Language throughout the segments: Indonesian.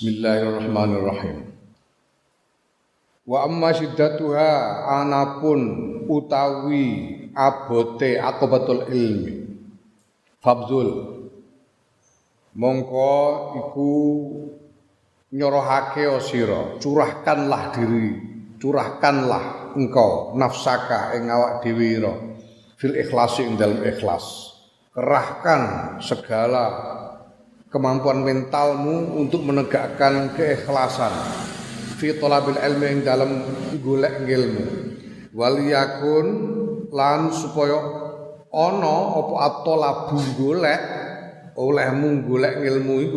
Bismillahirrahmanirrahim. Wa amma syiddatuha anapun utawi abote aqobatul ilmi fabzul mongko iku nyorohake sira, curahkanlah engkau nafsaka ing awak dhewe ira fil ikhlasi ing dalem ikhlas. Kerahkan segala kemampuan mentalmu untuk menegakkan keikhlasan fi thalabil ilmi ing dalem golek ilmu. Waliyakun lan supaya ana apa at-talabu golek olehmu golek ilmu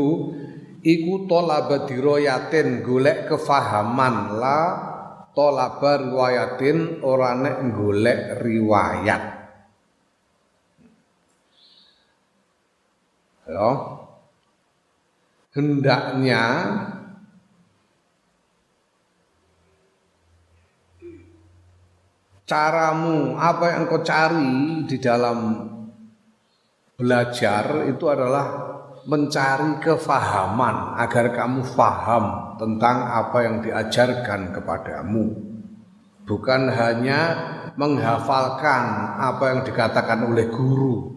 iku talaba dirayatin golek kefahaman la talaba riwayatin ora nek golek riwayat. Ya. Hendaknya caramu apa yang kau cari di dalam belajar itu adalah mencari kefahaman agar kamu faham tentang apa yang diajarkan kepadamu, bukan hanya menghafalkan apa yang dikatakan oleh guru.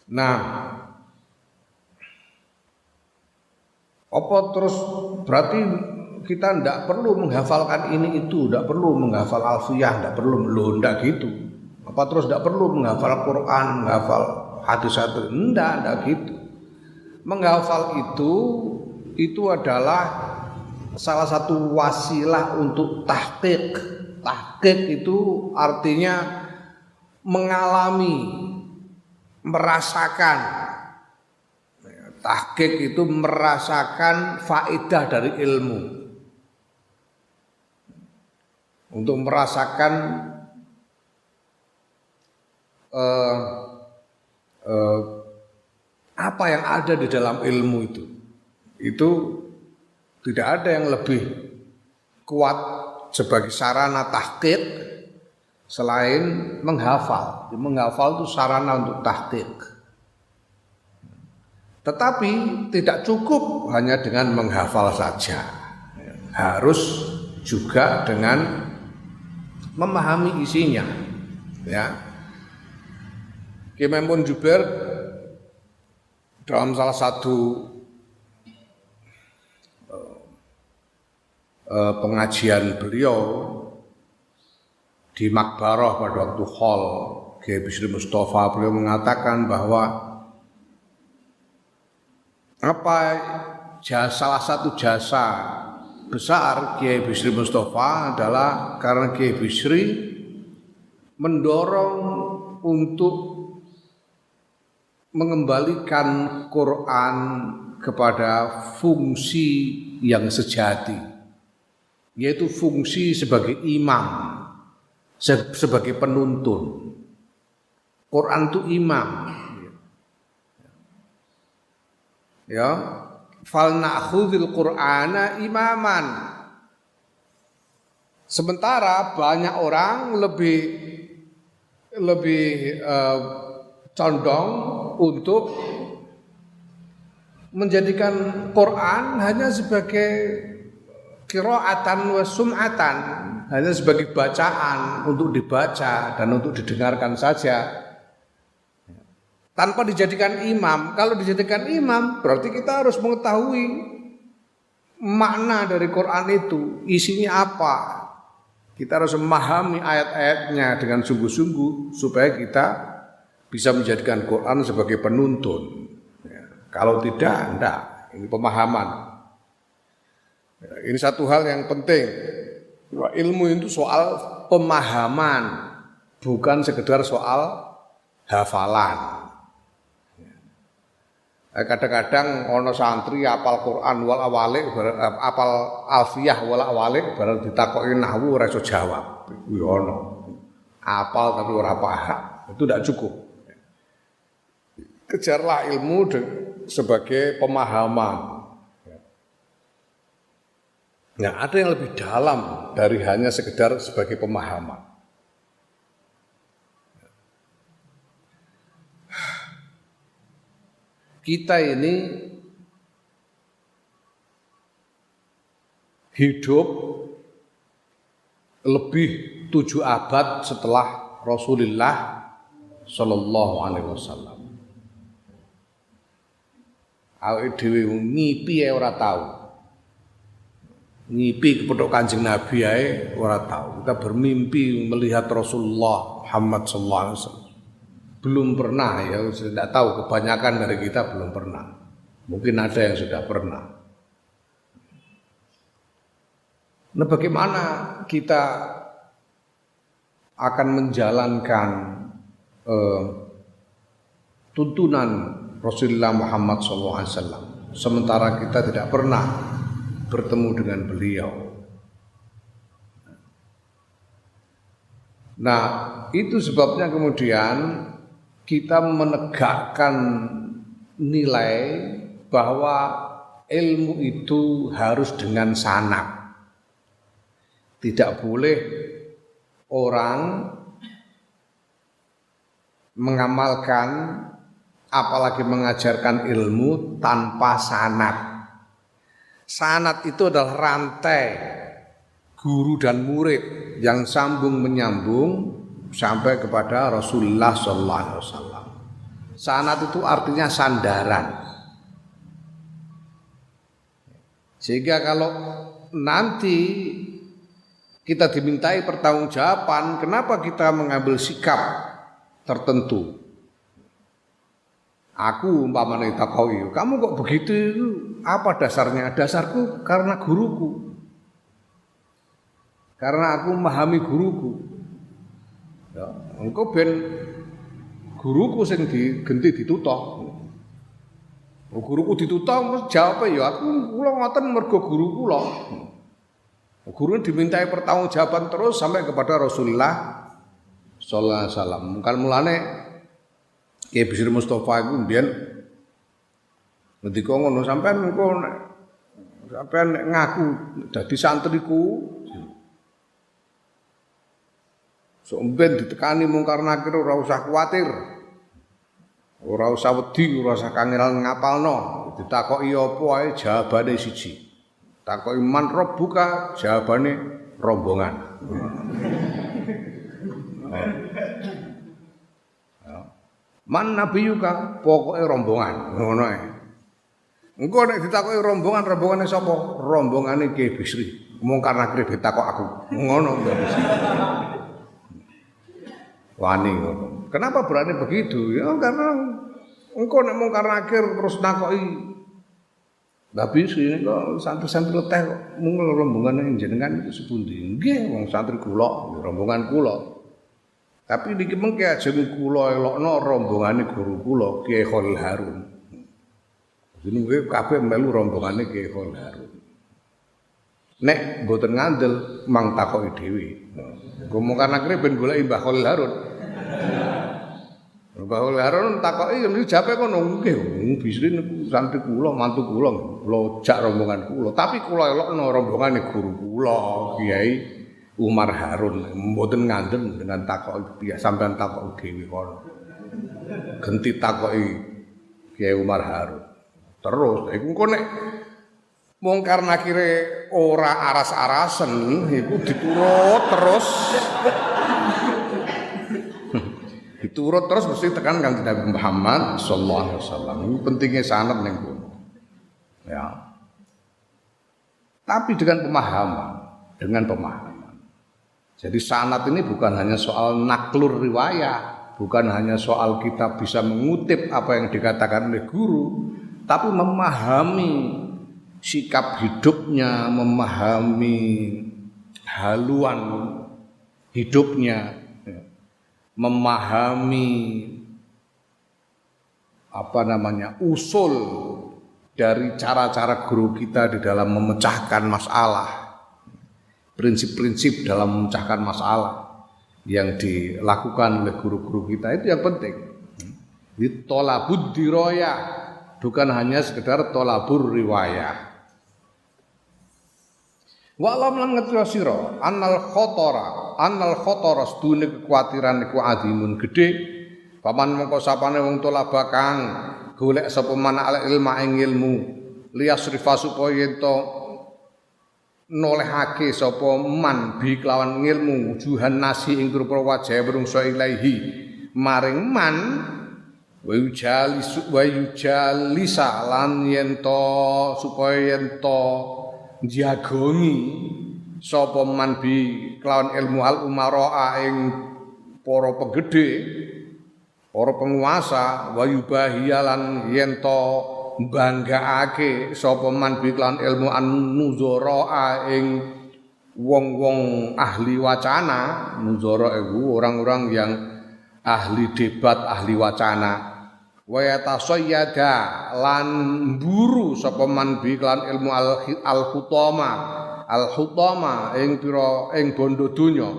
Nah, apa terus berarti kita tidak perlu menghafalkan ini itu, tidak perlu menghafal alfiyah, tidak perlu tidak gitu. Apa terus tidak perlu menghafal Quran, menghafal hadis-hadis? Tidak gitu. Menghafal itu adalah salah satu wasilah untuk tahqiq. Tahqiq itu artinya mengalami, merasakan. Tahqiq itu merasakan faedah dari ilmu. Untuk merasakan apa yang ada di dalam ilmu itu tidak ada yang lebih kuat sebagai sarana tahqiq selain menghafal. Menghafal itu sarana untuk tahqiq. Tetapi tidak cukup hanya dengan menghafal saja. Harus juga dengan memahami isinya. Ya. Imam Ibnu Jubair dalam salah satu pengajian beliau di Makbarah pada waktu Hall Kiai Bisri Mustafa, beliau mengatakan bahwa salah satu jasa besar Kiai Bisri Mustafa adalah karena Kiai Bisri mendorong untuk mengembalikan Quran kepada fungsi yang sejati, yaitu fungsi sebagai imam, sebagai penuntun. Quran itu imam. Ya, fal na'khudhil Qur'ana imaman. Sementara banyak orang lebih condong untuk menjadikan Quran hanya sebagai qiraatan wa sum'atan, hanya sebagai bacaan untuk dibaca dan untuk didengarkan saja, tanpa dijadikan imam. Kalau dijadikan imam berarti kita harus mengetahui makna dari Quran itu, isinya apa. Kita harus memahami ayat-ayatnya dengan sungguh-sungguh supaya kita bisa menjadikan Quran sebagai penuntun. Ya, kalau tidak, enggak. Ini pemahaman. Ya, ini satu hal yang penting. Ilmu itu soal pemahaman, bukan sekedar soal hafalan. Kadang-kadang ono santri apal Quran wal awalik, apal alfiyah wal awalik, barang ditakoki nahwu ora iso jawab. Kuwi ono. Apal tapi ora paham. Itu tidak cukup. Kejarlah ilmu sebagai pemahaman. Nah, ada yang lebih dalam dari hanya sekedar sebagai pemahaman. kita ini hidup lebih 7 abad setelah Rasulullah Sallallahu Alaihi Wasallam. Awake dhewe ngipi ae ora tau. Ngipi kepethuk Kanjeng Nabi ae ora tau. Kita bermimpi melihat Rasulullah Muhammad sallallahu alaihi wasallam. Belum pernah ya, saya tidak tahu, kebanyakan dari kita belum pernah. Mungkin ada yang sudah pernah. Nah, bagaimana kita akan menjalankan tuntunan Rasulullah Muhammad SAW sementara kita tidak pernah bertemu dengan beliau. Nah, itu sebabnya kemudian kita menegakkan nilai bahwa ilmu itu harus dengan sanad. Tidak boleh orang mengamalkan apalagi mengajarkan ilmu tanpa sanad. Sanad itu adalah rantai guru dan murid yang sambung menyambung sampai kepada Rasulullah sallallahu alaihi wasallam. Sanad itu artinya sandaran. Sehingga kalau nanti kita dimintai pertanggungjawaban kenapa kita mengambil sikap tertentu. Aku umpamane takoki, kamu kok begitu? Apa dasarnya? Dasarku karena guruku. Karena aku memahami guruku. Ya, engko ben guruku sing digenti dituthok. Guruku dituthok jawab ya aku kula ngoten mergo guru kula. Guru dimintai pertanggungjawaban terus sampai kepada Rasulullah sallallahu alaihi wasallam. Kan mulane Kiai Bisri Mustafa iku mbiyen ngendika ngono sampean engko sampean ngaku dadi santriku. Sok mben ditekani mungkar nakir ora usah kuwatir. Ora usah wedi, ora usah kangelan ngapalno. Ditakoki apa ae jawabane siji. Takoki man rabbuka, jawabane rombongan. Man nabiyuka, pokoke rombongan, ngono ae. Engko nek ditakoki rombongan, rombongane sapa? Rombongane Kiai Bisri. Mung karena krip ditakok aku. Ngono Mbak Bisri. Wani ngono. Kenapa berani begitu? Ya karena engko nek mung karena akhir terus nakoki Tapi sini kok santri-santri teh mung rombongan jenengan itu sepundi? Nggih, wong santri kula, rombongan kula. Tapi niki mengke ajeng kula elokno rombongane guru kula Kiai Khalil Harun. Jenenge kabeh melu rombongane Kiai Khalil Harun. Nek mboten ngandel mang takoki dhewe. Ngomong karena kene ben goleki Mbah Khalil Harun. Mbah Khalil Harun takoki yen jawabe kono nggih, Bisri niku santri kula, mantu kula, kula jak rombongan kula. Tapi kula elokno rombongane guru kula Kiai Umar Harun. Mboten ngandel dengan takoki biasa sampean takoki dhewe kono. Genti takoki Kiai Umar Harun. Terus iku engko nek mung karena kire ora aras-arasen iku diturut terus. Diturut terus mesti tekan Kanjeng Nabi Muhammad sallallahu alaihi wasallam. Ini pentingnya sanad ning kono. Ya. Tapi dengan pemahaman. Jadi sanad ini bukan hanya soal naklur riwayah, bukan hanya soal kita bisa mengutip apa yang dikatakan oleh guru, tapi memahami sikap hidupnya, memahami haluan hidupnya, memahami usul dari cara-cara guru kita di dalam memecahkan masalah, prinsip-prinsip dalam memecahkan masalah yang dilakukan oleh guru-guru kita itu yang penting. Di tolabud diroyah, bukan hanya sekedar tolabur riwayah. Wa lam lan ngerti sira annal khotara sedune kekhawatiran iku adimun gedhe paman mengko sapane wong tolaba kang golek sapa man al ilma ing ilmu liyasrifa supaya ento nolehake sapa man bi kelawan ilmu wujuhan nasi ing pira wajah berungsa ilahi maring man wa yujalisa lan yento supaya yento jagongi sapa man bi kelawan ilmu al umara ing para penggede para penguasa wa yubahiyalan yento banggaake sapa man bi kelawan ilmu an-nuzara ing wong-wong ahli wacana. Nuzara iku orang-orang yang ahli debat, ahli wacana. Wa yatasayyada lan mburu sapa man bi kelawan ilmu al-hutama ing pira ing bondo donya.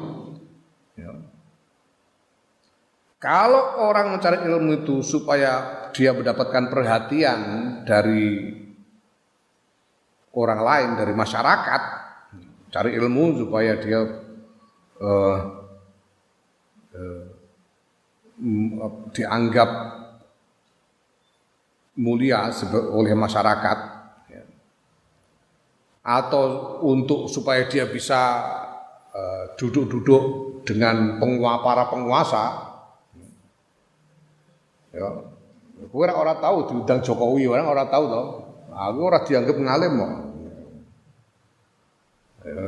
Ya. Kalau orang mencari ilmu itu supaya dia mendapatkan perhatian dari orang lain, dari masyarakat, cari ilmu supaya dia dianggap mulia oleh masyarakat, ya. Atau untuk supaya dia bisa duduk-duduk dengan para penguasa, ya. Kowe ora tahu diundang Jokowi, orang tahu toh. Aku ora dianggap ngalim kok. Ya.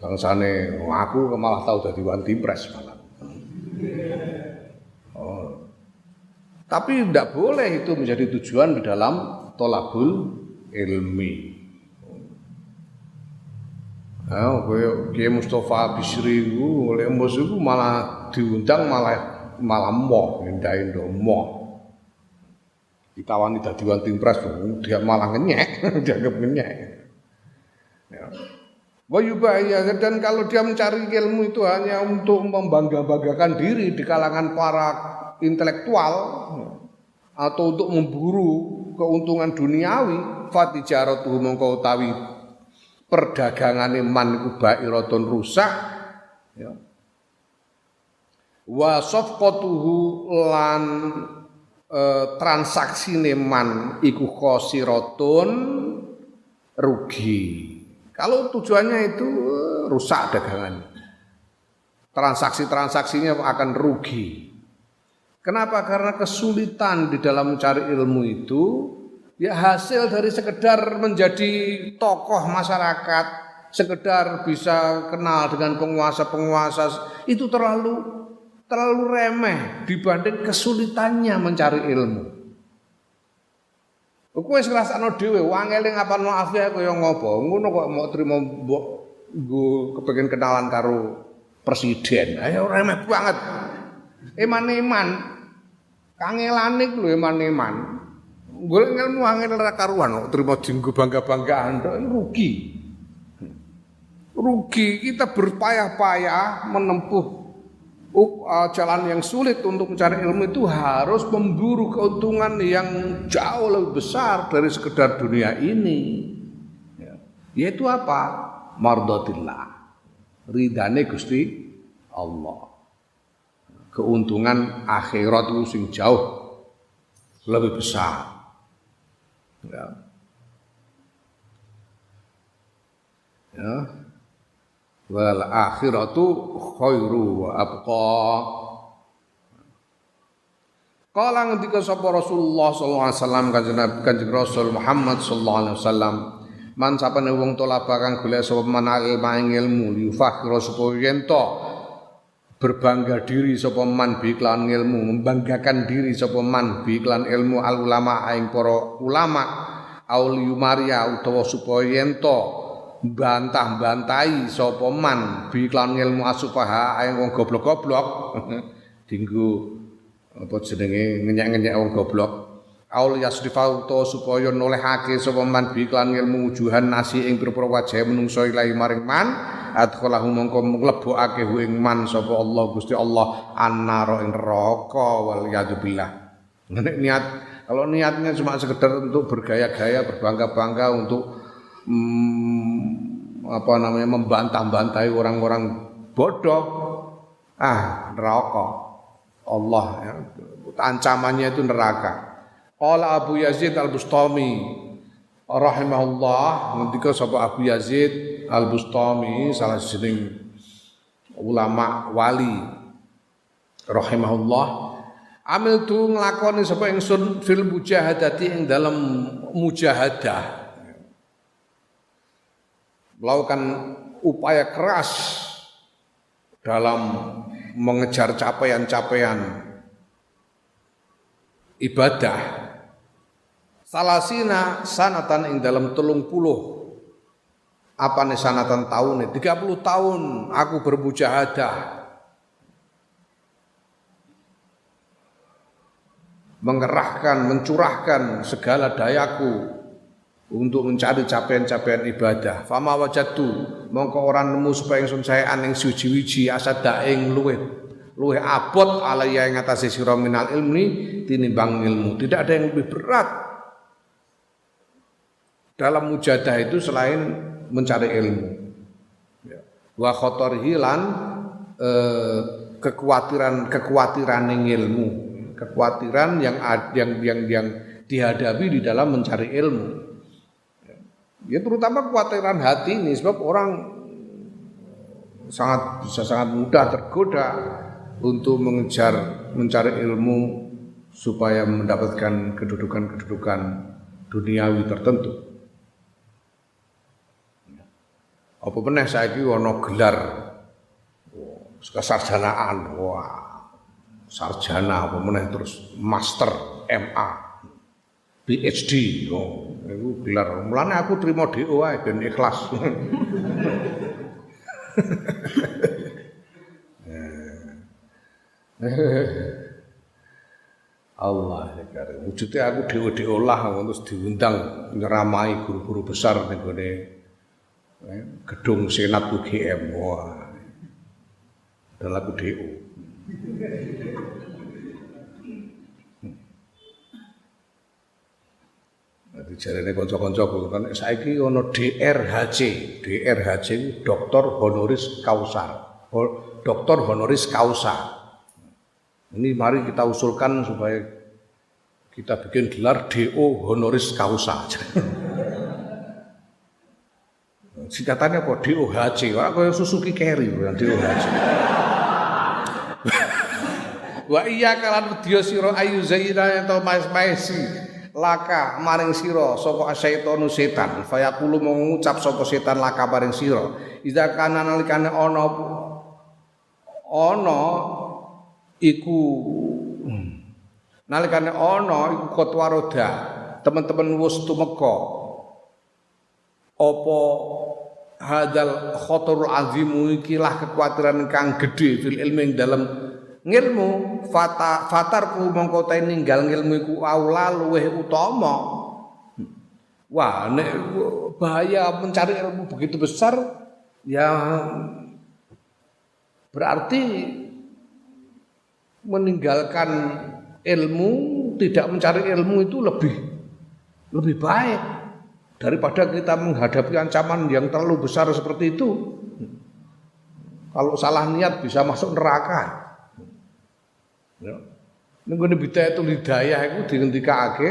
Bangsane aku malah tahu dadi wanti pres malah. Oh. Tapi tidak boleh itu menjadi tujuan di dalam tolabul ilmi. Nah, Kiai Mustafa Bisri itu oleh embos itu malah diundang malah moh, ngendahin dong moh. Ditawani dadi wanti pres, dia malah ngenyek, dianggap ngenyek. Ya. Dan kalau dia mencari ilmu itu hanya untuk membangga-banggakan diri di kalangan para intelektual atau untuk memburu keuntungan duniawi, fatijaratuhu mongko utawi perdagangane man iku bairatun rusak, ya. Wa safqatuhu lan transaksine man iku khosiratun rugi. Kalau tujuannya itu rusak dagangan, transaksinya akan rugi. Kenapa? Karena kesulitan di dalam mencari ilmu itu ya hasil dari sekedar menjadi tokoh masyarakat, sekedar bisa kenal dengan penguasa-penguasa, itu terlalu remeh dibanding kesulitannya mencari ilmu. Kowe wis ngrasakno dhewe wangele ngapalno afiah kaya ngopo. Ngono kok mau trimo mbok nggo kepengin kenalan karo presiden. Ayo remeh banget. Eman-eman. Kangelane ku lho eman-eman. Golek ilmu angel ora karuan kok trimo dienggo bangga-banggaan tok rugi. Rugi kita berpayah-payah menempuh jalan yang sulit untuk mencari ilmu itu harus memburu keuntungan yang jauh lebih besar dari sekedar dunia ini. Yaitu apa? Mardatillah. Ridane Gusti Allah. Keuntungan akhirat itu sing jauh lebih besar. Ya. Ya. Wal akhiratu khairu wa abqa. Kala ngendika sapa Rasulullah sallallahu alaihi wasallam Kanjeng Rasul Muhammad sallallahu alaihi wasallam, man sapane wong tolaba kang golek sapa man ilmu yufakhira supaya ento berbangga diri sapa man bi iklan ilmu, membanggakan diri sapa man bi iklan ilmu al ulama ing para ulama auliyu maria utawa supaya ento bantah-bantahi sapa man bi iklan ilmu asufaha ing wong goblok-goblok dinggo apa jenenge ngenyek-ngenyek wong goblok aul yasrifa utawa supaya nolehake sapa man bi iklan ilmu wujuhan nasi ing pira-pira wajah menungso ilahi maring man adkhalahu mongko mlebokake ing man sapa Allah Gusti Allah annara ing neraka wal yadzubillah. Niat kalau niatnya cuma sekedar untuk bergaya-gaya berbangga-bangga untuk membantah-bantahi orang-orang bodoh, neraka. Allah ya. Ancamannya itu neraka. Qala Abu Yazid Al-Bustami rahimahullah, ngendika sapa Abu Yazid Al-Bustami salah siji ulama wali rahimahullah, amil tu nglakoni sapa ingsun fil mujahadati ing dalam mujahadah, melakukan upaya keras dalam mengejar capaian-capaian ibadah. Salasina sanatan ing dalam 30 apa nih sanatan tahun nih 30 tahun aku bermujahadah mengerahkan, mencurahkan segala dayaku untuk mencari capaian-capaian ibadah. Fama wajadtu mongko ora nemu supaya ingsun saean ing suci-wiji asada ing luweh abot alaya ing atase sira minal ilmi tinimbang ilmu. Tidak ada yang lebih berat dalam mujahadah itu selain mencari ilmu. Wa khotorihi lan kekhawatiran ilmu, kekhawatiran yang dihadapi di dalam mencari ilmu. Ya terutama kekhawatiran hati ini, sebab orang bisa sangat mudah tergoda untuk mencari ilmu supaya mendapatkan kedudukan duniawi tertentu. Apa meneh saiki ana gelar kesarjanaan, wah sarjana apa meneh terus master, MA, PhD, itu gelar. Mulane aku terima DO ae ben ikhlas. Allah ya karim. Wujudnya aku DO lah terus diundang nyeramai guru-guru besar ning gone gedung Senat UGM. Wah. Dan lagu DO. Jadi jarene kanca-kanca kan saiki ana DRHC. DRHC itu Doktor Honoris Causa. Doktor Honoris Causa. Ini mari kita usulkan supaya kita bikin gelar DO Honoris Causa. Singkatannya apa? DOHC. Ora kaya Suzuki Carry DOHC. Wa iya kalan wedya sira ayu zaira ento maesi laka maring sira sapa syaitanu setan fayaqulu mengucap sapa setan laka maring sira iza kana nalikane ana iku nalikane ana iku kotwaroda teman-teman wis tumeka apa hadal khotorul azimu ikilah kekhawatiran kang gedhe fil ilmi dalam ngilmu fatarku mongko ta ninggal ngilmu iku aula luweh utama. Wah nek bahaya mencari ilmu begitu besar ya berarti meninggalkan ilmu, tidak mencari ilmu itu lebih baik daripada kita menghadapi ancaman yang terlalu besar seperti itu. Kalau salah niat bisa masuk neraka. Ya. Nggone Bidayatul Hidayah itu dingendikake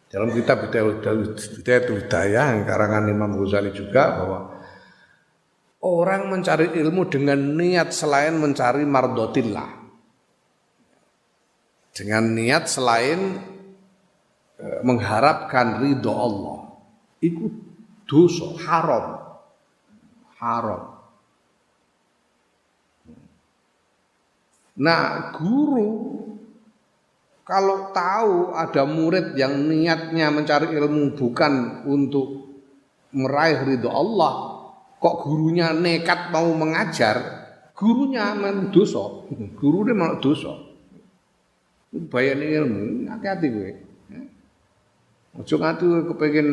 dalam kitab Bidayatul Hidayah yang karangan Imam Ghazali juga bahwa orang mencari ilmu dengan niat selain mencari mardotillah, dengan niat selain mengharapkan ridho Allah, itu dosa haram. Nah, guru kalau tahu ada murid yang niatnya mencari ilmu bukan untuk meraih ridho Allah, kok gurunya nekat mau mengajar, gurunya dosa, gurunya malah dosa. Bayane ilmu, hati-hati kowe. Aja nganti kepengin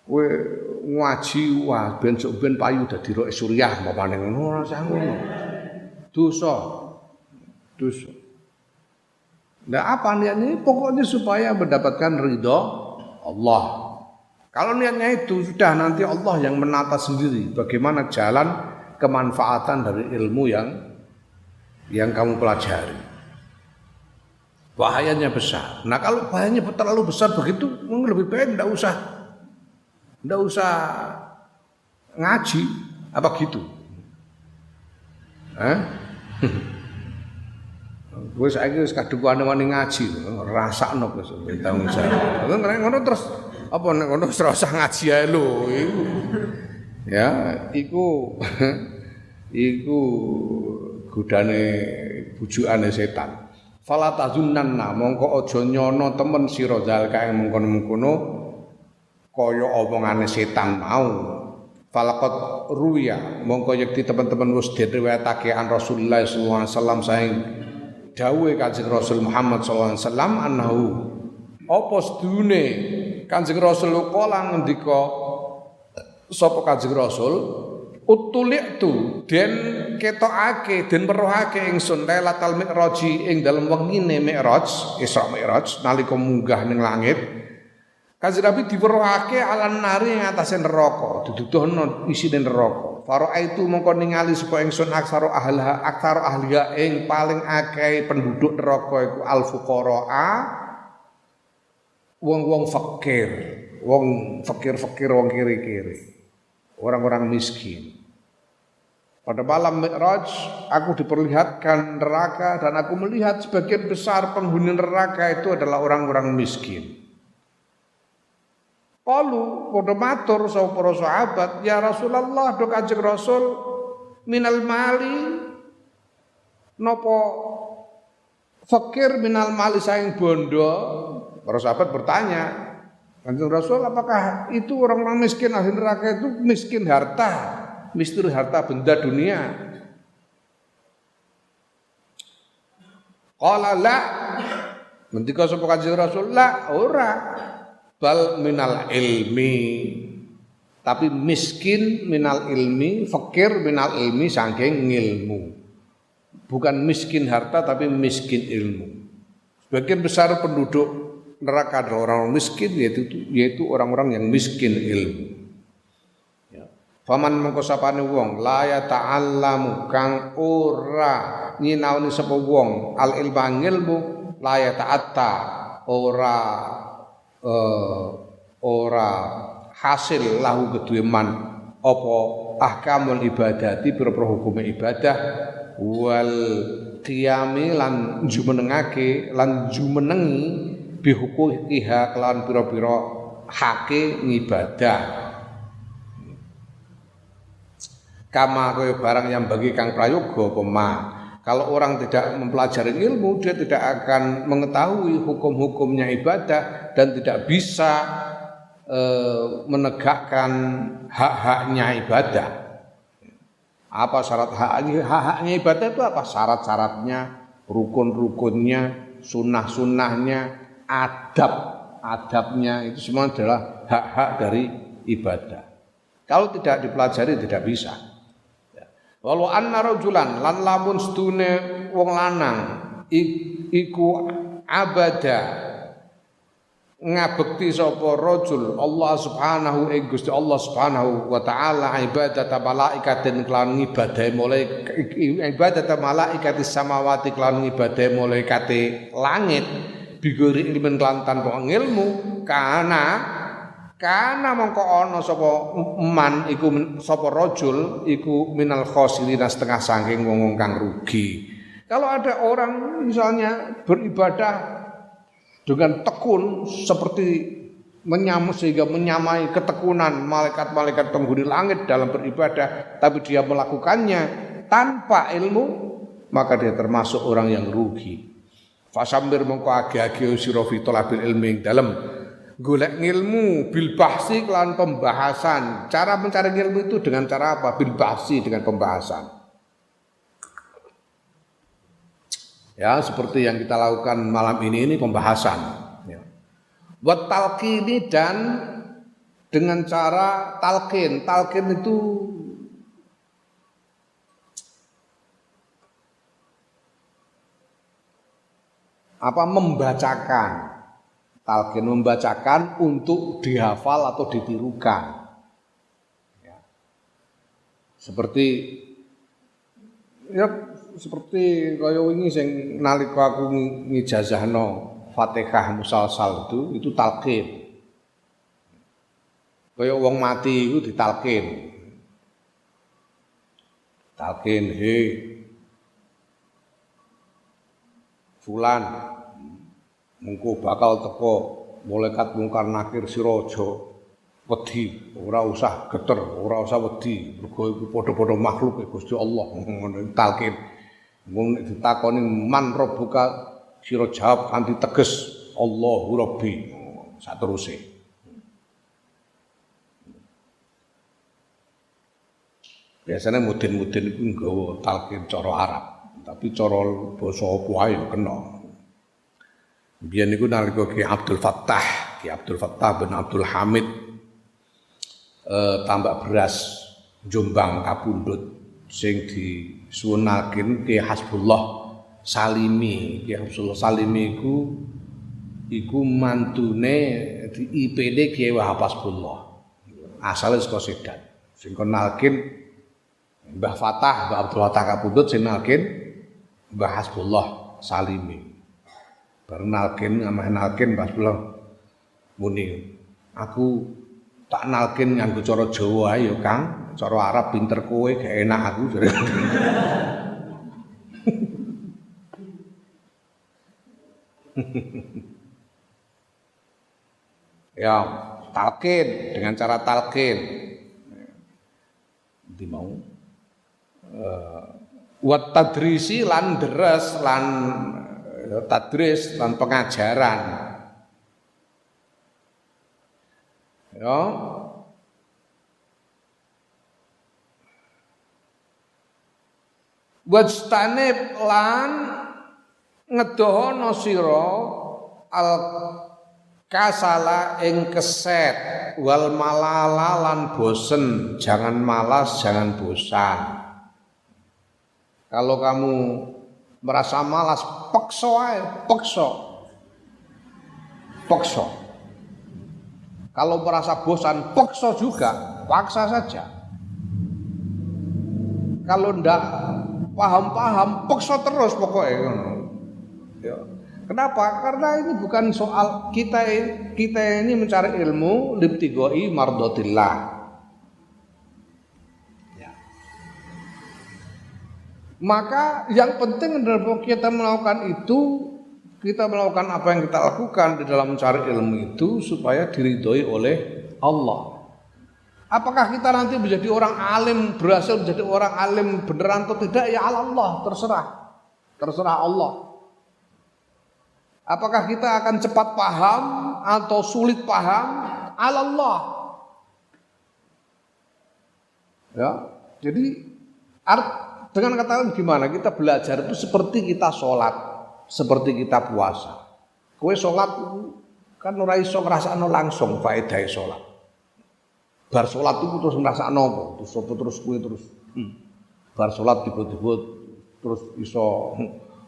kowe ngaji wah ben payu dadi roe suriah papane ngono ora usah ngono. Dosa. Nah apa niatnya? Pokoknya supaya mendapatkan ridho Allah. Kalau niatnya itu sudah nanti Allah yang menata sendiri bagaimana jalan kemanfaatan dari ilmu yang kamu pelajari. Bahayanya besar. Nah kalau bahayanya terlalu besar begitu, lebih baik tidak usah ngaji, apa gitu. Wis saiki wis kadhuwane ngaji, rasakno wis tanggung jawab. Ngono terus apa nek ngono wis ora usah ngaji ae lho iku. Ya, iku godane bujukane setan. Fala tazunnanna mongko aja nyono temen sira zalika ing mengkono-mengkono kaya omongane setan mau. Falaqat ruya mongko yekti teman-teman wis diriwayatake an Rasulullah sallallahu alaihi wasallam saing dawuhe Kanjeng Rasul Muhammad sallallahu alaihi wasallam annahu apa sedune Kanjeng Rasul kala ngendika sapa Kanjeng Rasul utulik tu den ketokake den weruhake ingsun Lailatul Mi'raj ing dalem wengine Mi'raj Isra Mi'raj nalika munggah ning langit Kanjeng Nabi diweruhake alan nari ing atase neraka diduduhno isine neraka faraitu mongko ningali sapa ingsun aksara ahliha ing paling akeh penduduk neraka iku al fuqara wong-wong fakir wong kiri-kiri orang-orang miskin. Pada malam Mi'raj aku diperlihatkan neraka dan aku melihat sebagian besar penghuni neraka itu adalah orang-orang miskin. Qalu padha matur sapa para sahabat, ya Rasulullah do Kanjeng Rasul minal mali napa fakir minal mali saing bondo. Para sahabat bertanya, Kanjeng Rasul, apakah itu orang-orang miskin ahli neraka itu miskin harta, miskin harta benda dunia? Qala la, ngendika sapa Kanjeng Rasul, la ora, bal minal ilmi. Tapi miskin minal ilmi, fakir minal ilmi saking ilmu. Bukan miskin harta tapi miskin ilmu. Sebagian besar penduduk neraka adalah orang miskin yaitu orang-orang yang miskin ilmu. Ya. Faman mengko sapane wong la ya ta'allamu kang ora nyinaoni sapa wong al ilmu la ya ta'atta ora hasil lahu kedue man apa ahkamul ibadati pira-pira hukume ibadah wal qiyami lan jumenengake lan jumenengi bihuquqiha kelan pira-pira hake ngibadah kama kaya barang yang bagi kang prayoga pema kalau orang tidak mempelajari ilmu dia tidak akan mengetahui hukum-hukumnya ibadah dan tidak bisa menegakkan hak-haknya ibadah. Apa syarat hak-haknya ibadah itu apa? Syarat-syaratnya, rukun-rukunnya, sunnah-sunnahnya, adabnya itu semua adalah hak-hak dari ibadah. Kalau tidak dipelajari tidak bisa. Walau anna rajulan lan lamun sedune wong lanang iku abada ngabekti sapa rajul Allah Subhanahu Gusti Allah Subhanahu wa taala ibadat malaikatin kelan ngibadahe ibadat malaikatis samawati kelan ngibadahe malaikate langit bigori ilmen kelan tanpa ilmu kana mongko ana sapa man iku sapa rajul iku minal khosirin setengah saking wong kang rugi. Kalau ada orang misalnya beribadah dengan tekun seperti sehingga menyamai ketekunan malaikat-malaikat penghuni langit dalam beribadah, tapi dia melakukannya tanpa ilmu, maka dia termasuk orang yang rugi. Fasambir mongko age-age sira fi talabil ilmi dalam golek ilmu bil bahsi kelan pembahasan. Cara mencari ilmu itu dengan cara apa? Bil bahsi dengan pembahasan. Ya, seperti yang kita lakukan malam ini pembahasan. Ya. Buat talqini dan dengan cara talqin. Talqin itu apa? Membacakan. Talqin membacakan untuk dihafal atau ditirukan. Ya. Seperti Ya seperti kaya wingi sing nalika aku ngijazahno Fatihah musalsal itu talqin. Kaya wong mati iku ditalqin. Talqin he fulan mengko bakal teko malaikat mungkar nakir sira aja wedi, ora usah geter, ora usah wedi, mergo iku padha-padha makhluk Gusti Allah ngono talqin. Mun ditakoni man rabbuka sira jawab kanthi teges Allahu Rabbi sateruse. Biasanya mudin-mudin iku nggawa talqin cara Arab, tapi cara basa apa ae kena. Biyen niku nalika Ki Abdul Fattah bin Abdul Hamid tambak beras Jombang kapundhut sing disuwunaken Ki Hasbullah Salimi. Ki Hasbullah Salimi iku mantune di IPD Kiai Wahab Hasbullah. Asale saka Sedan. Sing kenalkin Mbah Fatah, Mbah Abdul Fattah kapundhut sing nalkin Mbah Hasbullah Salimi. Bar nalkin Mbah Hasbullah muni, aku tak nalkin nganggo cara Jawa ae ya Kang, cara Arab pinter kowe gak enak aku. Ya, talqin dengan cara talqin. Nanti mau wat tadrisi lan deres lan tadris lan pengajaran. Ya. Wajtanib lan ngedohono sira al kasala ing keset wal malala lan bosen, jangan malas, jangan bosan. Kalau kamu merasa malas, paksa ae, paksa. Kalau merasa bosan, paksa juga, paksa saja. Kalau ndak paham, paksa terus pokoknya. Ya. Kenapa? Karena ini bukan soal kita ini mencari ilmu libtigoi mardotillah. Ya. Maka yang penting adalah kita melakukan itu, kita melakukan apa yang kita lakukan di dalam mencari ilmu itu supaya diridhoi oleh Allah. Apakah kita nanti menjadi orang alim, berhasil menjadi orang alim beneran atau tidak, ya Allah, terserah Allah. Apakah kita akan cepat paham atau sulit paham, Allah. Ya, jadi dengan kata lain gimana? Kita belajar itu seperti kita sholat, seperti kita puasa. Kowe sholat kan ora iso ngrasakno langsung faedahe sholat. Bar sholat itu terus ngrasakno apa? Terus kowe terus bar sholat tiba-tiba terus iso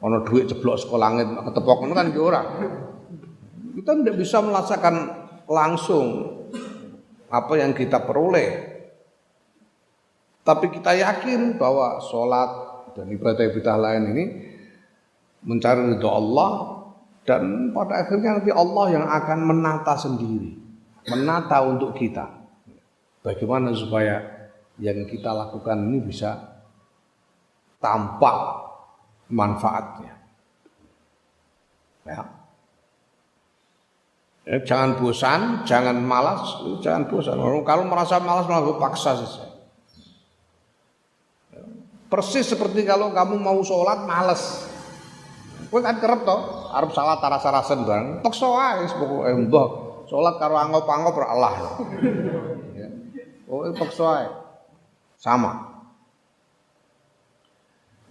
ana dhuwit jeblok saka langit ketepok ngono kan ora. Kita tidak bisa merasakan langsung apa yang kita peroleh. Tapi kita yakin bahwa sholat dan ibadah-ibadah lain ini mencari ridho Allah, dan pada akhirnya nanti Allah yang akan menata sendiri, menata untuk kita. Bagaimana supaya yang kita lakukan ini bisa tampak manfaatnya. Ya. Jangan bosan, jangan malas, jangan bosan. Kalau merasa malas malah paksa saja. Persis seperti kalau kamu mau sholat males, kowe kan kerep to, arep salat rasa-rasen bareng, paksa wae pokoke mbah sholat karo angop-angop ora Allah. Ya. Pokoke paksa wae. Sama.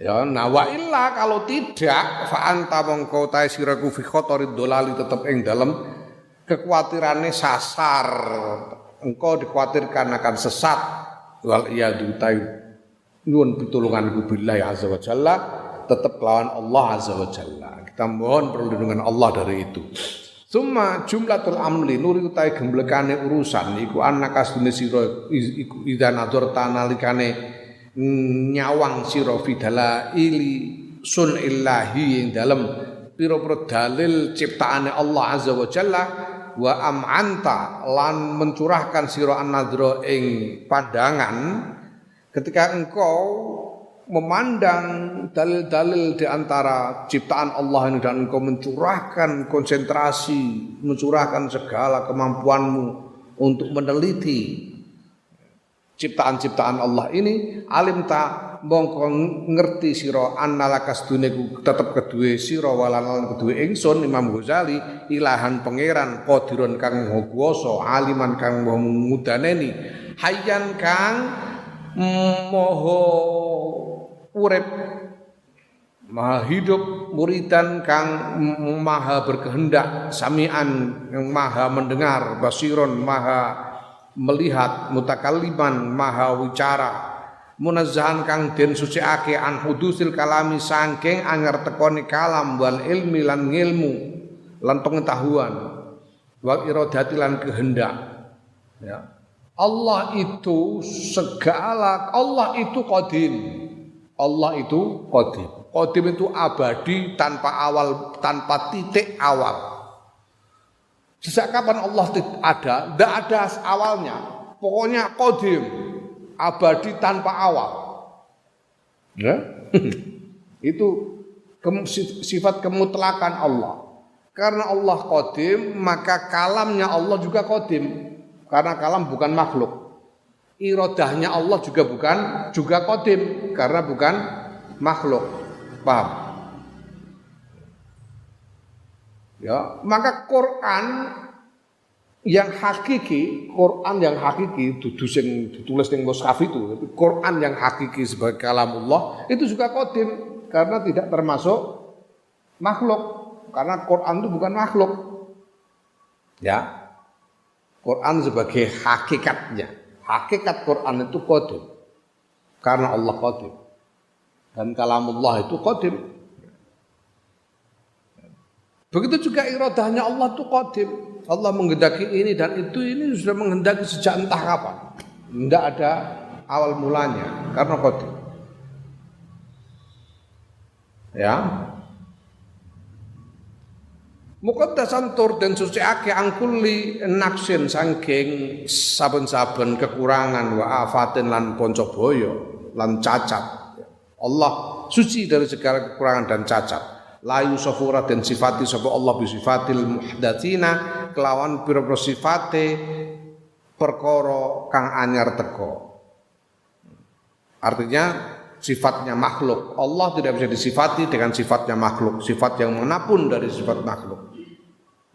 Ya, nah wa illa kalau tidak fa anta mongko ta siraku fi khotorid dolali tetep ing dalem kekuatirane sasar. Engkau dikhawatirkan akan sesat wal iyadu ta'ala. Nuwun pitulungan billahi azza wa jalla, tetap lawan Allah azza wa jalla. Kita mohon perlindungan Allah dari itu. Summa jumlatul amli nuri utai gemblekane urusan iku annaka sedune sira iku idza nadhar tanalikane nyawang sira fidala ili sunillahi ing dalem pira-pira dalil ciptaane Allah azza wa jalla wa am'anta lan mencurahkan sira an-nadra ing pandangan ketika engkau memandang dalil-dalil di antara ciptaan Allah ini dan engkau mencurahkan konsentrasi, mencurahkan segala kemampuanmu untuk meneliti ciptaan-ciptaan Allah ini, alim ta mongko ngerti sira annalakas duneku tetep kedue sira walalan kedue ingsun Imam Ghazali ilahan pangeran qadirun kang maha kuwasa aliman kang maha ngudaneni hayyan kang maha urip maha hidup muridan kang maha berkehendak samian yang maha mendengar basiron maha melihat mutakalliman maha wicara munazzahan kang den suciake an hudusil kalami saking anyar tekoni kalam wal ilmi lan ngilmu lan pengetahuan wal iradati lan kehendak ya Allah itu segala Allah itu qadim Allah itu qadim qadim itu abadi tanpa awal tanpa titik awal. Sejak kapan Allah ada? Tidak ada awalnya. Pokoknya qadim, abadi tanpa awal. Ya? Itu sifat kemutlakan Allah. Karena Allah qadim, maka kalamnya Allah juga qadim. Karena kalam bukan makhluk. Iradahnya Allah juga qadim, karena bukan makhluk. Paham? Ya, maka Quran yang hakiki dudu sing ditulis ning mushaf itu, tapi Quran yang hakiki sebagai kalamullah itu juga qadim karena tidak termasuk makhluk, karena Quran itu bukan makhluk. Ya. Quran sebagai hakikatnya. Hakikat Quran itu qadim. Karena Allah qadim. Dan kalamullah itu qadim. Begitu juga iradahnya Allah itu qadim. Allah menghendaki ini dan itu ini sudah menghendaki sejak entah kapan. Tidak ada awal mulanya karena qadim. Ya. Muqaddasan tur den suciake angkuli naksin saking saben-saben kekurangan wa afatin lan poncobaya lan cacat. Allah suci dari segala kekurangan dan cacat. Layu safura dan sifati sapa Allah bi sifatil muhdatsina kelawan pira-pira sifate perkara kang anyar teko. Artinya sifatnya makhluk. Allah tidak bisa disifati dengan sifatnya makhluk, sifat yang manapun dari sifat makhluk.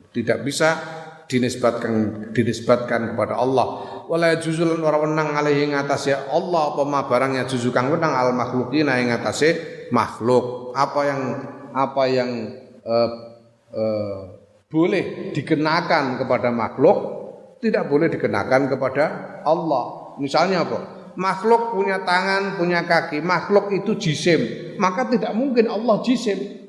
Tidak bisa dinisbatkan kepada Allah. Wala juzul ora wenang alaihi ngatasé Allah apa barangnya juzu kang wenang al makhluqina ing ngatasé makhluk. Apa yang boleh dikenakan kepada makhluk tidak boleh dikenakan kepada Allah. Misalnya apa? Makhluk punya tangan, punya kaki. Makhluk itu jisim, maka tidak mungkin Allah jisim.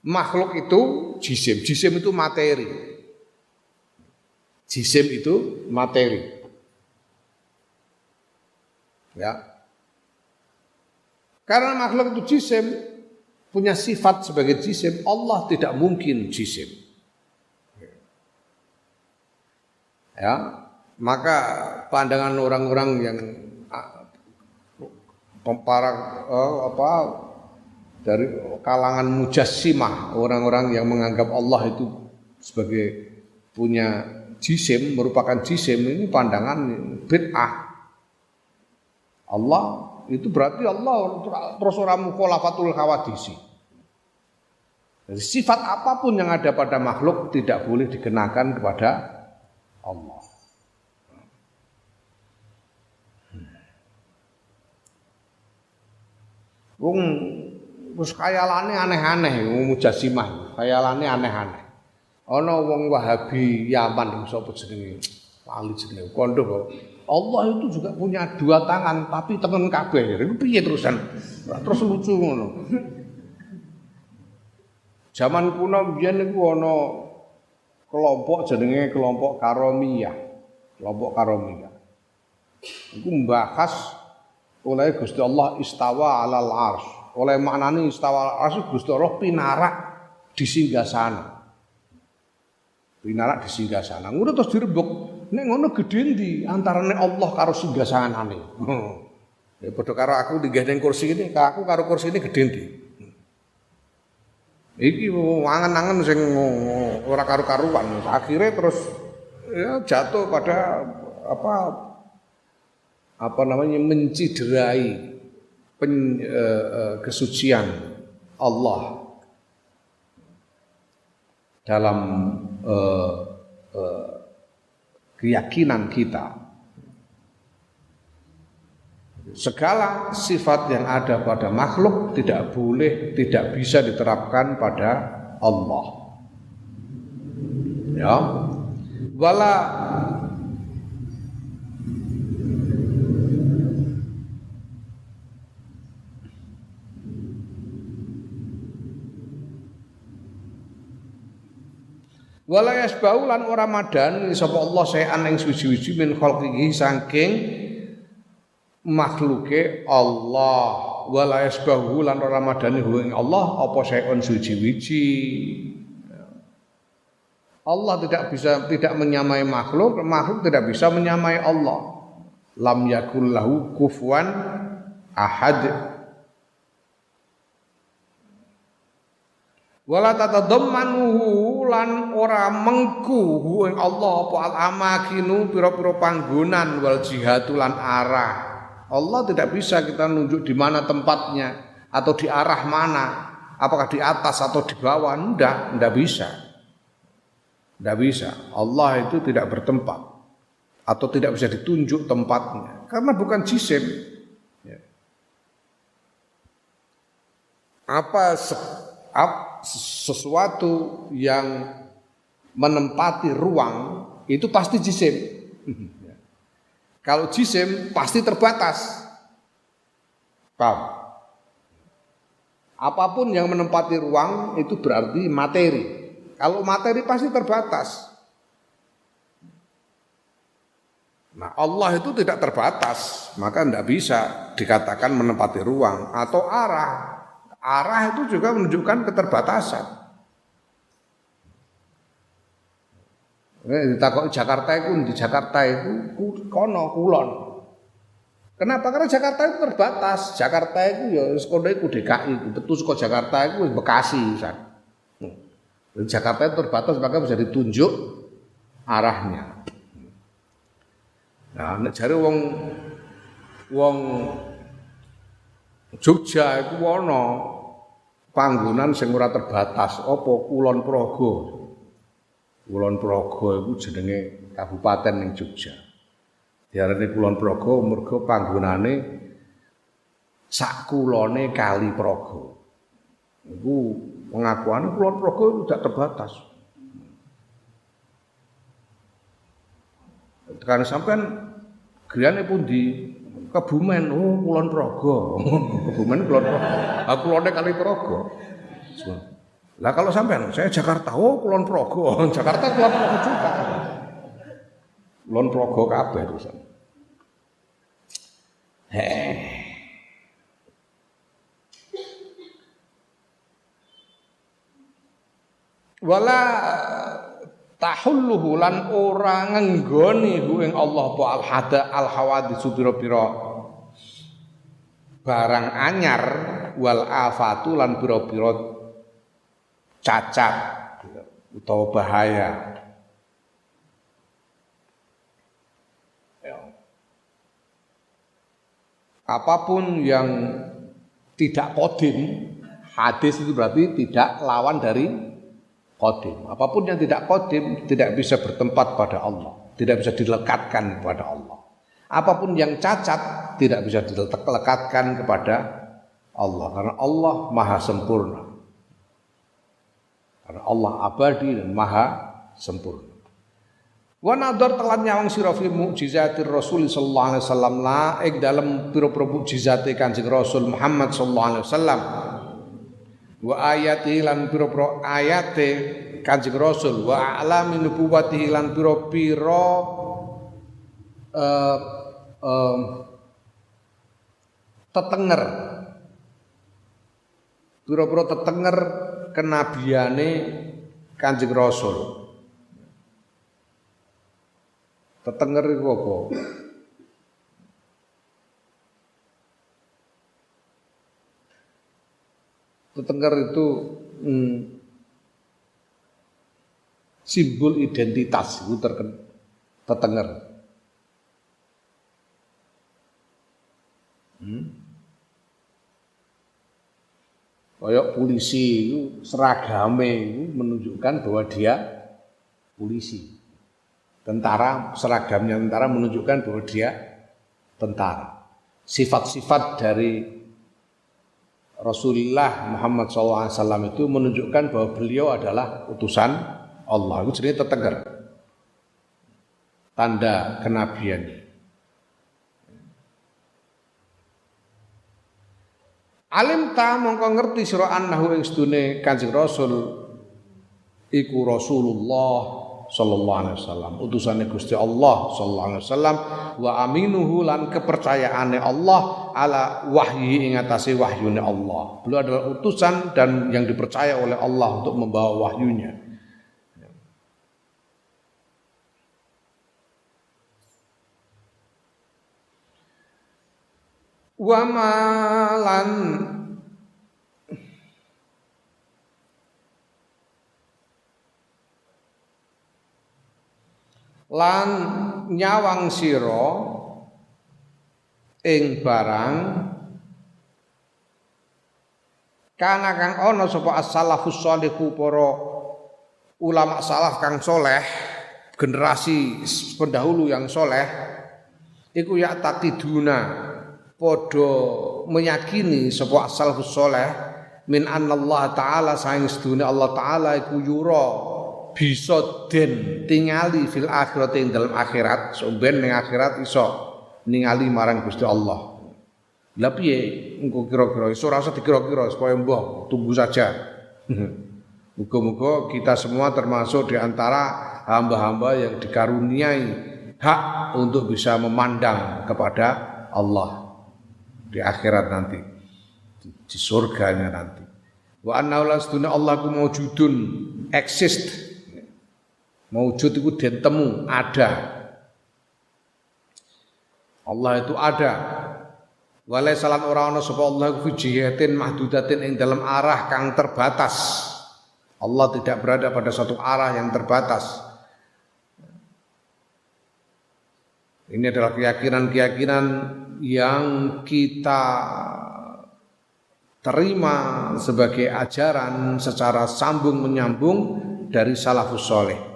Makhluk itu jisim. Jisim itu materi. Jisim itu materi. Ya. Karena makhluk itu jisim, punya sifat sebagai jisim, Allah tidak mungkin jisim. Ya, maka pandangan orang-orang yang dari kalangan mujassimah, orang-orang yang menganggap Allah itu sebagai punya jisim, merupakan jisim, ini pandangan bid'ah. Allah itu berarti Allah terus orang mukhalafatul hawadisi. Jadi sifat apapun yang ada pada makhluk tidak boleh dikenakan kepada Allah. Wong wis khayalane aneh-aneh wong mujassimah, khayalane aneh-aneh. Ana wong Wahabi Yaman sapa jenenge? Lali jenenge. Kondo kok. Allah itu juga punya dua tangan tapi tengen kabeh. Iku piye terusan? Terus lucu ngono. Zaman kuno biyen niku ana kelompok jenenge kelompok Karomiyah. Kelompok Karomiyah. Iku membahas oleh Gusti Allah istawa alal arsy. Oleh maknane istawa alal arsy Gusti Allah pinarak di singgasana. Pinarak di singgasana. Ngono terus direbuk. Nek ngono gedhe ndi antarane Allah karo singgasanane. Ya padha karo aku linggih ning kursi ini, aku karo kursi ini gedhe ndi. Iki angen-angen sing ora karu-karuan. Akhirnya terus ya jatuh pada apa namanya menciderai kesucian Allah dalam keyakinan kita. Segala sifat yang ada pada makhluk tidak bisa diterapkan pada Allah. Ya. Wala yasbau lan ora madani sapa Allah saean ing suci-suci min khalqihi saking makhluke Allah. Wala yasbahu lan ora madani ing Allah apa saeun suci-suci. Allah tidak menyamai makhluk, makhluk tidak bisa menyamai Allah. Lam yakul lahu kufuwan ahad. Wala tatadammanuhu lan ora mengku ing Allah apa al-amakinu pira-pira panggonan wal jihatu lan arah. Allah tidak bisa kita nunjuk di mana tempatnya atau di arah mana, apakah di atas atau di bawah, enggak bisa. Tidak bisa. Allah itu tidak bertempat atau tidak bisa ditunjuk tempatnya karena bukan jisim. Ya. Sesuatu yang menempati ruang itu pasti jisim. Ya. Kalau jisim pasti terbatas. Paham? Apapun yang menempati ruang itu berarti materi. Kalau materi pasti terbatas. Nah, Allah itu tidak terbatas, maka tidak bisa dikatakan menempati ruang atau arah. Arah itu juga menunjukkan keterbatasan. Ditakoki Jakarta itu kono kulon. Kenapa? Karena Jakarta itu terbatas. Jakarta itu ya sekolah itu DKI, betul sekolah Jakarta itu Bekasi, misalnya. Jakarta itu terbatas maka bisa ditunjuk arahnya. Nah, nek jare wong Jogja iku ana panggonan sing ora terbatas apa Kulon Progo. Kulon Progo iku jenenge kabupaten ning Jogja. Diarani Kulon Progo mergo panggonane sak kulone Kali Progo. Iku pengakuan Kulon Progo itu tidak terbatas. Karena sampean griyane pundi? Kebumen, Kulon Progo. Kebumen Kulon Progo. Kulone Kali Progo. Lah kalau sampean, saya Jakarta, Kulon Progo. Jakarta Kulon Progo juga. Kulon Progo kabeh terusan. Wala tahulluhu lan ora ngenggoni ing Allah apa al-hada al-hawaditsu pira-pira barang anyar wal afatu lan pira-pira cacat utawa bahaya. Apapun yang tidak kodim, hadis itu berarti tidak lawan dari kodim. Apapun yang tidak kodim tidak bisa bertempat pada Allah, tidak bisa dilekatkan kepada Allah. Apapun yang cacat tidak bisa dilekatkan kepada Allah, karena Allah maha sempurna. Karena Allah abadi dan maha sempurna. Wa nadhar telan nyawang sira fi mukjizatir Rasul sallallahu alaihi wasallam la ing dalem pira-pira mukjizate Kanjeng Rasul Muhammad sallallahu alaihi wasallam. Wa ayati lan pira-pira ayate Kanjeng Rasul wa alamin nubuwwatihi lan pira-pira tetenger. Pira-pira tetenger kenabiane Kanjeng Rasul. Tetenger iku apa? Tetenger itu simbol identitas itu tetenger. Kayak polisi itu seragame itu menunjukkan bahwa dia polisi. Tentara, seragamnya tentara menunjukkan bahwa dia tentara. Sifat-sifat dari Rasulullah Muhammad SAW itu menunjukkan bahwa beliau adalah utusan Allah. Itu jenis tetenger. Tanda kenabian. Alim ta mongko ngerti sira annahu ing sedune Kanjeng Rasul iku Rasulullah sallallahu alaihi wasallam, utusane Gusti Allah sallallahu alaihi wasallam, wa aminuhu lan kepercayaane Allah ala wahyi ing atase wahyune Allah. Beliau adalah utusan dan yang dipercaya oleh Allah untuk membawa wahyunya. Wa malan lan nyawang sira ing barang kana kang ana sapa as-salafus shalihu para ulama salaf kang soleh, generasi pendahulu yang soleh iku ya taqiduna padha meyakini sapa as-salafus sholeh min annallaha ta'ala saing sedune Allah taala iku yura bisa den tingali fil akhirat ing dalam akhirat, sampeyan ning akhirat iso ningali marang Gusti Allah. Lah piye engko kira-kira iso ora usah dikira-kira supaya mbah tunggu saja. Muga-muga kita semua termasuk di antara hamba-hamba yang dikaruniai hak untuk bisa memandang kepada Allah di akhirat nanti, di surganya nanti. Wa anna lasduna Allah ku maujudun, exist. Maujud itu den temu, ada. Allah itu ada. Walai salan ora ana sapa Allah fi jihatin mahdudatin ing dalam arah kang terbatas. Allah tidak berada pada satu arah yang terbatas. Ini adalah keyakinan-keyakinan yang kita terima sebagai ajaran secara sambung menyambung dari salafus saleh.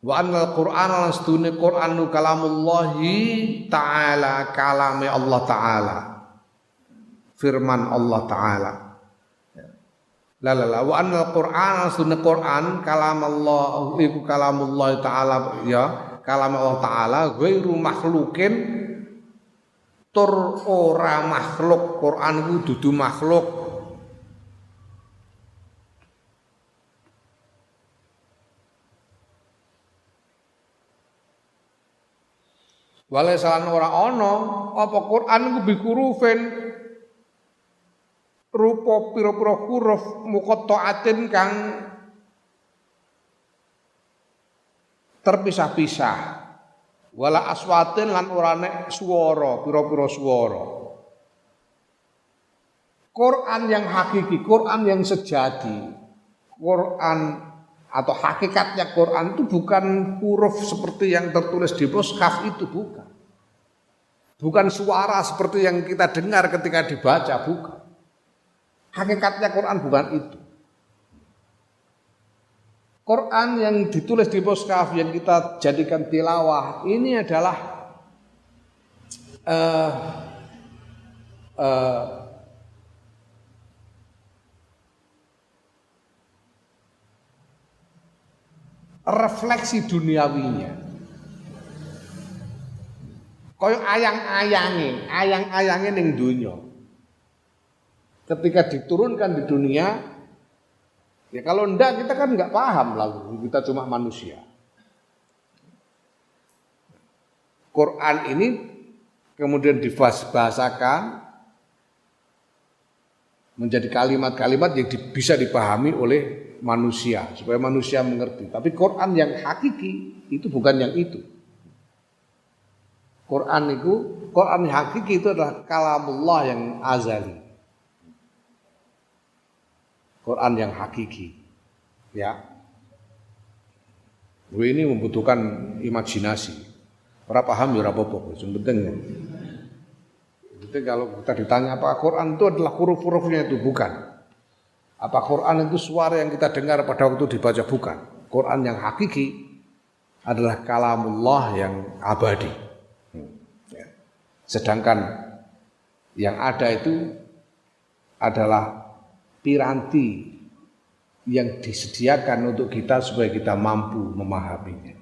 Wa annal Qur'an lastune Qur'anu kalamullahi ta'ala, kalame Allah ta'ala, firman Allah ta'ala. La wa annal Qur'an lastune Qur'an kalamallah iku kalamullah ta'ala, ya kalam Allah ta'ala ghairu makhlukin, tur ora makhluk. Quran ku dudu makhluk. Wale salan ora ana apa Quran ku bikurufin rupa pira-pira huruf muqatta'atin kang terpisah-pisah, wala aswatin lan ora nek swara, pira-pira swara. Quran yang hakiki, Quran yang sejati, Quran atau hakikatnya Quran itu bukan huruf seperti yang tertulis di mushaf, itu bukan. Bukan suara seperti yang kita dengar ketika dibaca, bukan. Hakikatnya Quran bukan itu. Quran yang ditulis di mushaf yang kita jadikan tilawah ini adalah refleksi duniawinya. Kaya ayang-ayange ning donya. Ketika diturunkan di dunia, ya kalau enggak kita kan enggak paham, lalu kita cuma manusia. Quran ini kemudian dibahasakan menjadi kalimat-kalimat yang bisa dipahami oleh manusia supaya manusia mengerti. Tapi Quran yang hakiki itu bukan yang itu. Quran yang hakiki itu adalah kalamullah yang azali. Quran yang hakiki. Ya. Ini membutuhkan imajinasi. Ora paham ya ora apa-apa, yang penting. Jadi kalau kita ditanya apakah Quran itu adalah huruf-hurufnya itu bukan. Apa Quran itu suara yang kita dengar pada waktu dibaca bukan. Quran yang hakiki adalah kalamullah yang abadi. Sedangkan yang ada itu adalah piranti yang disediakan untuk kita supaya kita mampu memahaminya.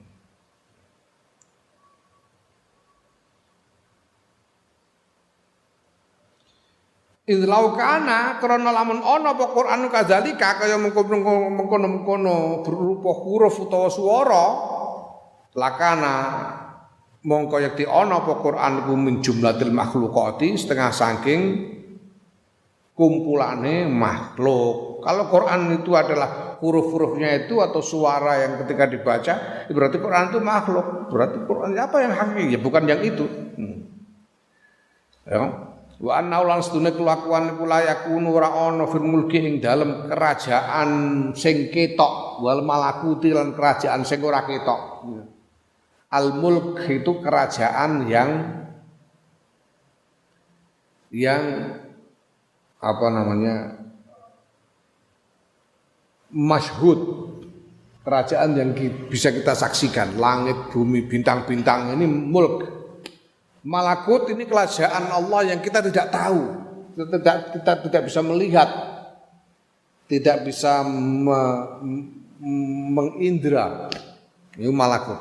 Idlau kana krana lamun ana apa Quran kadzalika kaya mengkono berupa huruf utawa swara lakana mongko yakti ana apa Quran ku min jumlatil makhluqati setengah saking kumpulane makhluk. Kalau Quran itu adalah huruf-hurufnya itu atau suara yang ketika dibaca, berarti Quran itu makhluk. Berarti Quran apa yang hakiki? Ya bukan yang itu. Ya. Wa anna ulang sedune kelakuan iku layakunu ora ana fil mulki ing dalem kerajaan sing ketok wal malakuti lan kerajaan sing ora ketok. Al mulk itu kerajaan yang apa namanya masyhud, kerajaan yang bisa kita saksikan, langit, bumi, bintang-bintang ini mulk. Malakut ini kerajaan Allah yang kita tidak tahu, kita tidak bisa melihat, tidak bisa mengindra. Ini malakut.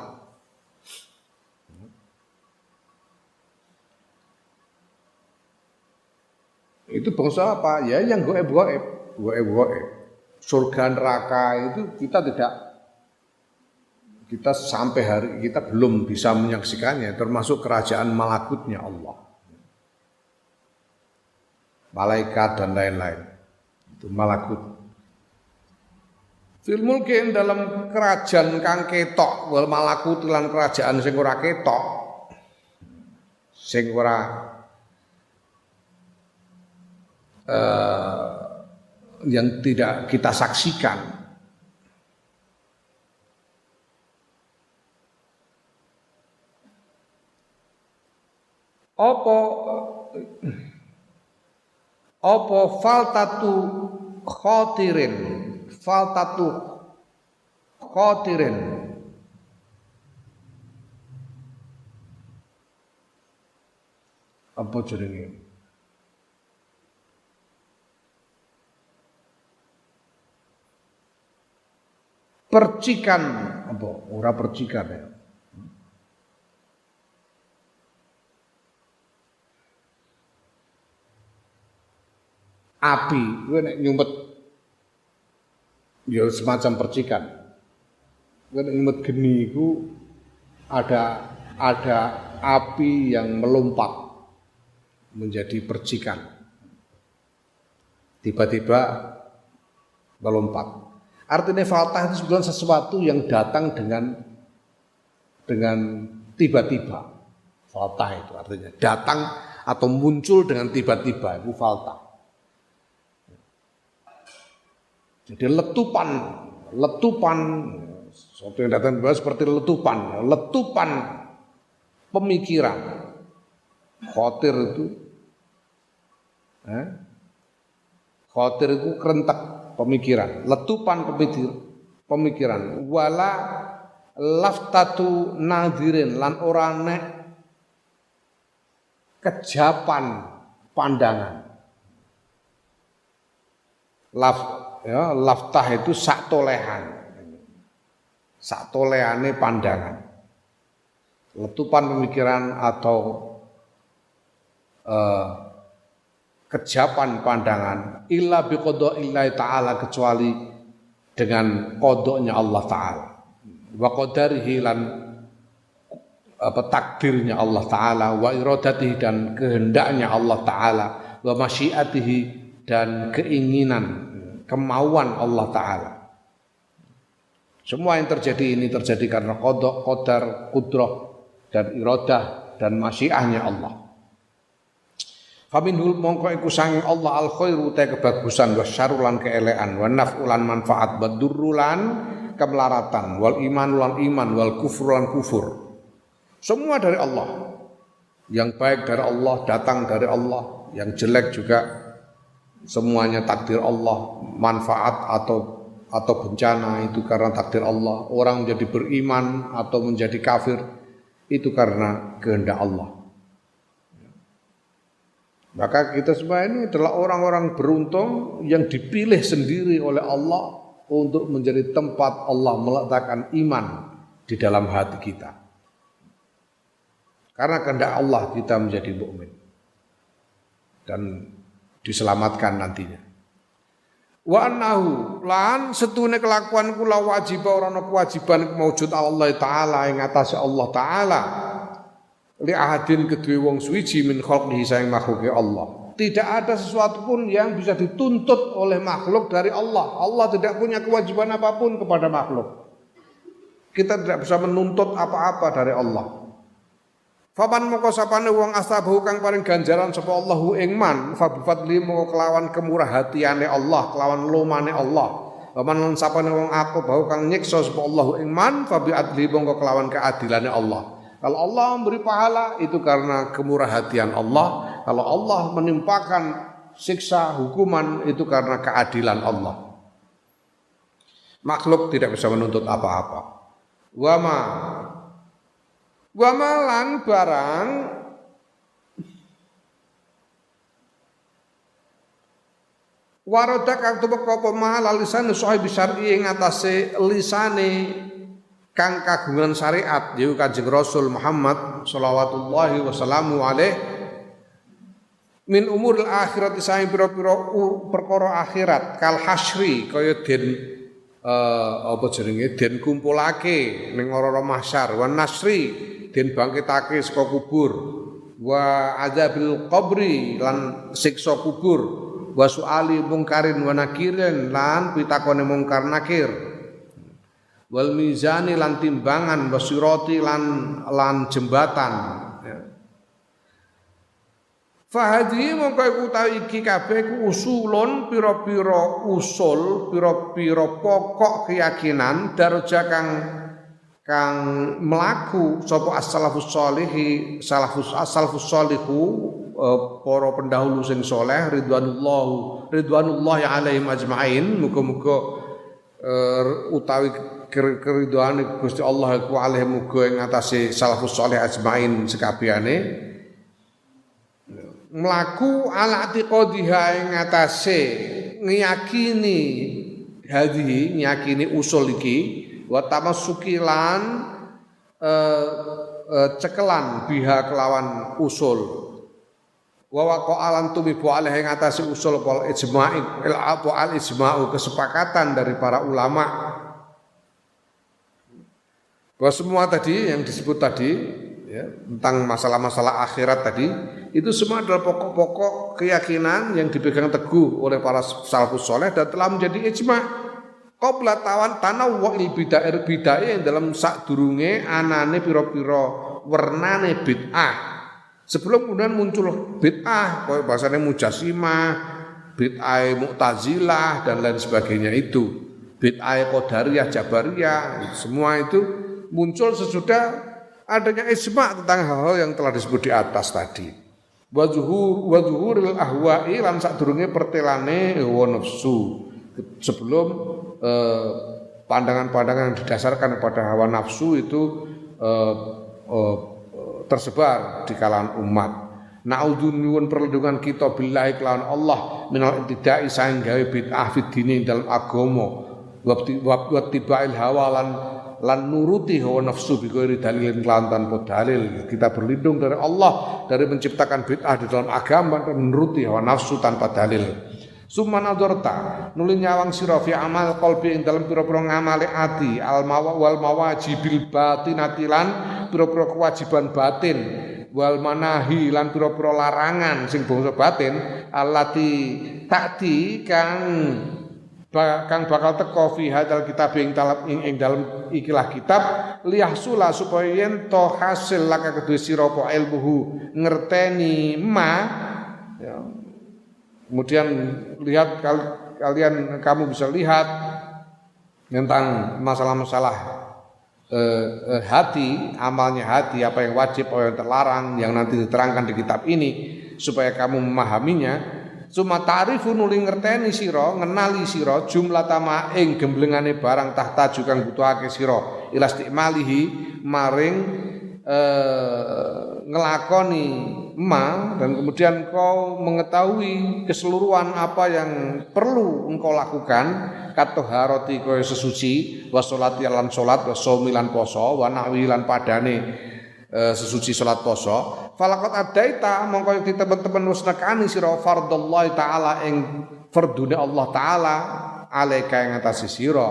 Itu bangsa apa? Ya yang goib. Surga neraka itu kita sampai hari kita belum bisa menyaksikannya, termasuk kerajaan malakutnya Allah, malaikat dan lain-lain. Itu malakut. Fil mulkin dalam kerajaan kang ketok wal malakut lan kerajaan sing ora ketok, sing ora yang tidak kita saksikan. Apa faltatu khatirin apa jenenge percikan apa ora percikan ya. Api, gue nek nyumpet, ya semacam percikan. Gue nek nyumpet geni, gue ada api yang melompat menjadi percikan. Tiba-tiba melompat. Artinya faltah itu sebetulnya sesuatu yang datang dengan tiba-tiba. Faltah itu artinya datang atau muncul dengan tiba-tiba, itu faltah. Jadi letupan sesuatu yang datang seperti letupan pemikiran. Khotir itu kerentek pemikiran, letupan pemikiran. Wala laftatu nadirin lan ora nek kejapan pandangan. Laftah itu sak tolehane pandangan, letupan pemikiran atau kejapan pandangan illa biqada'illahi ta'ala kecuali dengan qodoknya Allah Ta'ala wa qadarihi lan takdirnya Allah Ta'ala, wa iradatihi dan kehendaknya Allah Ta'ala, wa masyiatihi dan keinginan, kemauan Allah Ta'ala. Semua yang terjadi ini terjadi karena qada, qadar, qudrah dan iradah dan masyiahnya Allah. Faminhul mongko iku sanging Allah al khairu ta kebagusan wa syarru lan keelekan wa naf'u lan manfaat wa durru lan kemelaratan wal iman lan iman wal kufru lan kufur. Semua dari Allah. Yang baik dari Allah, datang dari Allah, yang jelek juga semuanya takdir Allah, manfaat atau bencana itu karena takdir Allah. Orang menjadi beriman atau menjadi kafir itu karena kehendak Allah. Maka kita semua ini adalah orang-orang beruntung yang dipilih sendiri oleh Allah untuk menjadi tempat Allah meletakkan iman di dalam hati kita. Karena kehendak Allah kita menjadi mukmin dan diselamatkan nantinya. Wa annahu lan setune kelakuan kula wajib ora ana kewajiban maujud Allah taala ing atase Allah taala li ahadin kedue wong suwiji min khalqihi saing makhluke Allah. Tidak ada sesuatu pun yang bisa dituntut oleh makhluk dari Allah. Allah tidak punya kewajiban apapun kepada makhluk. Kita tidak bisa menuntut apa-apa dari Allah. Faman moko sapane wong asabahu kang paring ganjaran sapa Allahu ing man fa bi fadli moko kelawan kemurahatiane Allah, kelawan lumane Allah. Faman lan sapane wong aku bau kang nyiksa sapa Allahu ing man fa bi adli moko kelawan keadilane Allah. Kalau Allah memberi pahala itu karena kemurahatian Allah. Kalau Allah menimpakan siksa hukuman itu karena keadilan Allah. Makhluk tidak bisa menuntut apa-apa. Wa malan barang warodak kang tepek apa mahal lisan sahibi syar'i ing atase lisane kang kagungan syariat yaiku Kanjeng Rasul Muhammad shallallahu wasallamu alaih min umuril akhirat saing pira-pira perkara akhirat kal hasyri kaya den den kumpulake ning ora-ora mahsyar wan nasri den bangkitake saka kubur wa adzabil qabri lan siksa kubur wa suali mungkarin wa nakirin lan pitakone mungkar nakir wal mizani lan timbangan wa sirati lan jembatan fahadhi mongko iku utawi iki kabeh ku usulun pira-pira usul pira-pira pokok keyakinan daraja kang melaku sapa as-salafus sholihi salafus sholihu para pendahulu sing saleh ridwanullah alaihim ajmain muga-muga utawi keridhoane Gusti Allah ku alaihim muga ing atase salafus sholih ajmain sekabehane melaku ala atiqadiha ing atase ngiyakini hadhihi ngiyakini usul iki wa tamassuki lan cekelan biha kelawan usul wa waqa'alan tumibu alaihi ngatasi usul wal ijma'i al ijma'u kesepakatan dari para ulama bahwa semua tadi yang disebut tadi ya, tentang masalah-masalah akhirat tadi itu semua adalah pokok-pokok keyakinan yang dipegang teguh oleh para salafus saleh dan telah menjadi ijma' qabla tanawwu'il bid'ah yang dalam sadurunge anane pira-pira wernane bid'ah. Sebelum kemudian muncul bid'ah, kaya bahasane Mujassimah, bid'ah Mu'tazilah dan lain sebagainya itu. Bid'ah Qadariyah, Jabariyah, semua itu muncul sesudah adanya ijma' tentang hal-hal yang telah disebut di atas tadi. Wa zuhuril ahwa'i lan sadurunge pertelane hawa nafsu. Sebelum pandangan-pandangan yang didasarkan pada hawa nafsu itu tersebar di kalangan umat. Na'udzunnuwun perlindungan kita billahi kelawan Allah minal ibtida'i saing gawe bid'ah fid dini dalam agama wa tibail hawa lan nuruti hawa nafsu bi ghairi dalilin kelawan tanpa dalil. Kita berlindung dari Allah dari menciptakan bid'ah di dalam agama dan menuruti hawa nafsu tanpa dalil. Summa nadharta nuli nyawang sira fi amal qalbi ing dalem pira-pira ngamale ati al wal mawajibil batinati lan pira-pira kewajiban batin wal manahi lan pira-pira larangan sing bangsa batin allati ta'ti kang bakal teko fi hadal kitab ing dalem ikilah kitab liyahsula supaya yen to hasil laka kedue sira apa ilmuhu ngerteni ma ya. Kemudian lihat kamu bisa lihat tentang masalah-masalah hati, amalnya hati, apa yang wajib, apa yang terlarang, yang nanti diterangkan di kitab ini supaya kamu memahaminya. Cuma ta'rifu nuli ngerteni sira, ngenali sira jumlah tama ing gemblengane barang tahta juga butuhake sira ila istimalihi maring ngelakoni ma dan kemudian kau mengetahui keseluruhan apa yang perlu engkau lakukan katoharoti kaya sesuci wa sholati lan salat wa shaumi lan poso wa nahwi lan padane sesuci salat poso falaqat adaita mongko di teman-teman wis nekani sira fardhallahi taala ing fardune Allah taala alaika ing atase sira.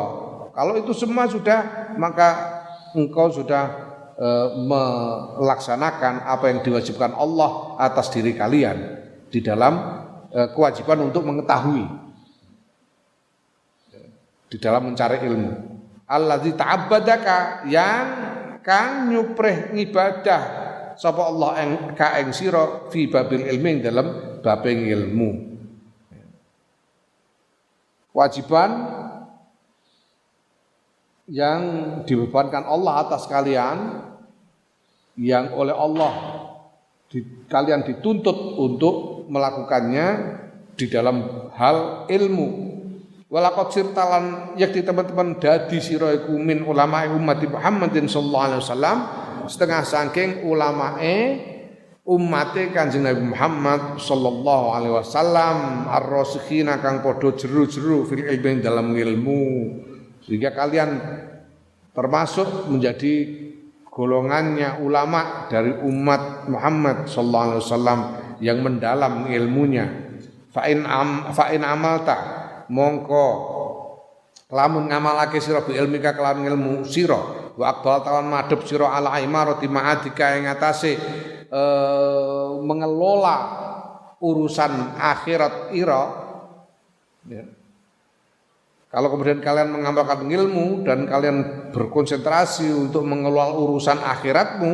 Kalau itu semua sudah, maka engkau sudah melaksanakan apa yang diwajibkan Allah atas diri kalian di dalam kewajiban untuk mengetahui, di dalam mencari ilmu. Allazi ta'abbadaka yang kang nyuprih ngibadah sapa Allah ing sira fi babil ilmi dalam babing ilmu. Kewajiban yang dibebankan Allah atas kalian, yang oleh Allah kalian dituntut untuk melakukannya di dalam hal ilmu. Walaqad sirtalan yakti teman-teman dadi sira iku min ulama umat Muhammadin sallallahu alaihi wasallam setengah saking ulamae umate Kanjeng Nabi Muhammad sallallahu alaihi wasallam ar-rasikhina kang padha jeru-jeru fil ilmi dalam ilmu, sehingga kalian termasuk menjadi golongannya ulama dari umat Muhammad sallallahu alaihi wasallam yang mendalam ilmunya. Fa in amalta mongko lamun ngamalake sira bi ilmika kelawan ilmu sira wa aqbal tawan madhep sira ala imarati ma'adika ing atase mengelola urusan akhirat ira ya. Kalau kemudian kalian mengamalkan ilmu dan kalian berkonsentrasi untuk mengelola urusan akhiratmu,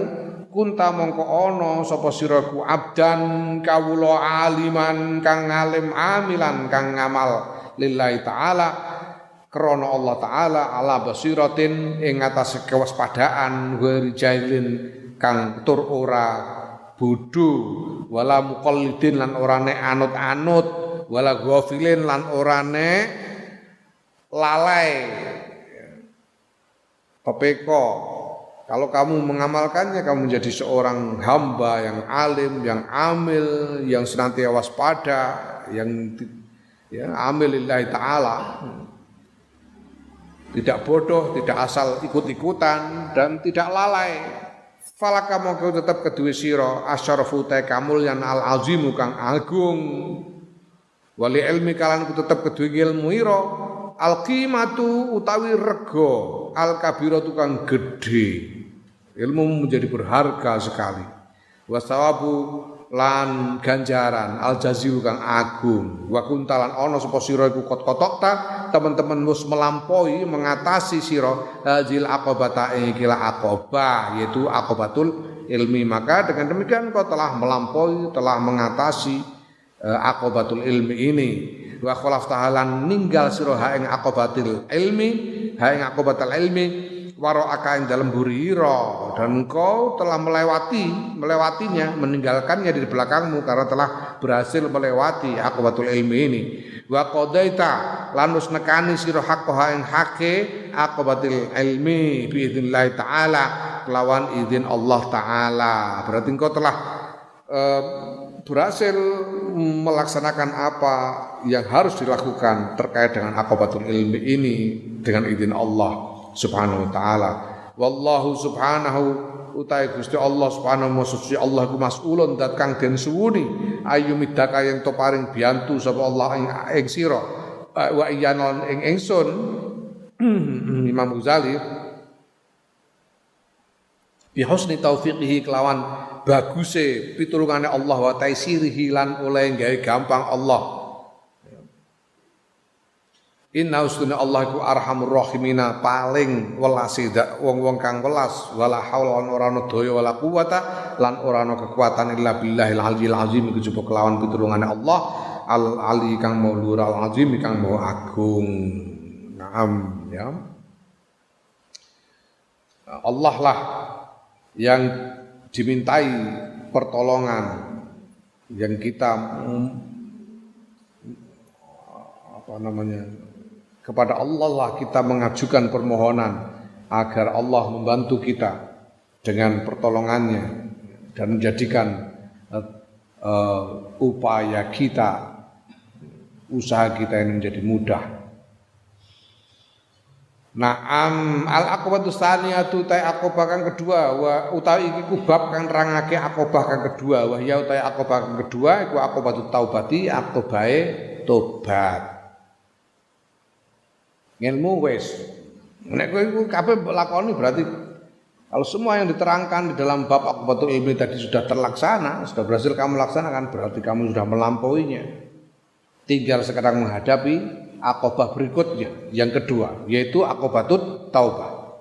kunta mongko ono sapa siraku abdan kawula aliman kang alim amilan kang ngamal lillahi taala krana Allah taala ala basiratin ing atase kewaspadaan wirijailin kang tur ora bodho wala muqallidin lan ora nek anut-anut wala ghafilin lan ora nek lalai pepeko. Kalau kamu mengamalkannya, kamu menjadi seorang hamba yang alim, yang amil, yang senantiasa waspada, yang ya, amil lillahi ta'ala, tidak bodoh, tidak asal ikut-ikutan, dan tidak lalai. Falaka mongko tetap kedua sira asyarafu ta kamulyan al azimu kang agung wali ilmi kalan ku tetap kedua ilmu ira al qimatu utawi rega al kabiratu kang gedhe. Ilmu menjadi berharga sekali. Wasawabu lan ganjaran al jaziu kang agung. Wa kuntalan ana sapa sira iku kot-kotokta teman-teman wis melampaui mengatasi sira hadzil aqabata ikila aqabah yaitu aqabatul ilmi. Maka dengan demikian kau telah melampaui, telah mengatasi aqabatul ilmi ini. Wa khalaftahalan ninggal sira ha ing aqabatil ilmi, ha ing aqabatul ilmi waraaka ing dalam burira, dan engkau telah melewatinya, meninggalkannya di belakangmu karena telah berhasil melewati aqabatul ilmi ini. Wa qadaita lanus nekani sira haqqaha ing hake aqabatul ilmi bi idznillah taala kelawan izin Allah taala. Berarti engkau telah berhasil melaksanakan apa yang harus dilakukan terkait dengan aqabatul ilmi ini dengan izin Allah subhanahu wa ta'ala. Wallahu subhanahu utai Gusti Allah subhanahu wa suci Allah ku mas'ulun dat kang den suwuni ayu midaka yang to paring biantu sapa Allah ing sira wa iyanon ing ingsun Imam Ghazali bi husni taufiqihi kelawan baguse pitulungane Allah wa taisirihi lan oleh gawe gampang Allah. Inna ustunna Allah iku arhamur rahimina paling welasi wong-wong kang welas wala haula ora ana daya wala quwata lan ora ana kekuatan illa billahil aliyil azim kejaba kelawan pitulungane Allah al ali kang maulur al azim kang mau agung. Naam ya. Allah lah yang dimintai pertolongan yang kita kepada Allah lah kita mengajukan permohonan agar Allah membantu kita dengan pertolongannya dan menjadikan upaya kita, usaha kita ini menjadi mudah. Naam al-aqobatu tsaniyatu ta aqobah kang kedua wa utawi iki kubab kang nerangake aqobah kang kedua wa ya utawi aqobah kang kedua iku aqobatu taubati aqobahe tobat. Ilmu wis nek kowe iku kabeh lakoni berarti kalau semua yang diterangkan di dalam bab aqobatul ilmi tadi sudah terlaksana, sudah berhasil kamu laksanakan berarti kamu sudah melampauinya. Tinggal sekarang menghadapi aqobah berikutnya yang kedua yaitu aqobatut taubah.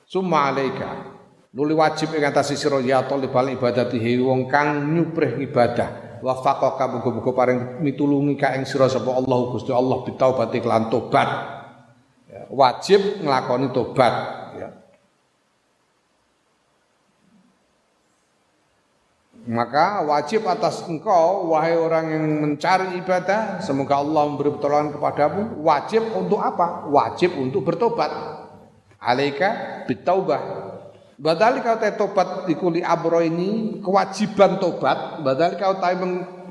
Summa alaika nuli wajib ing atas sira ya talibal ibadatihi wong kang nyuprih ibadah wa faqaka muga-muga paring mitulungi ka ing sira sapa Allah Gusti Allah bitaubati lan tobat. Ya, wajib nglakoni tobat ya. Maka wajib atas engkau wahai orang yang mencari ibadah, semoga Allah memberi pertolongan kepadamu, wajib untuk apa? Wajib untuk bertobat. Alaika bitaubah. Badali kau tobat dikuli abro ini kewajiban tobat, badali kau tahu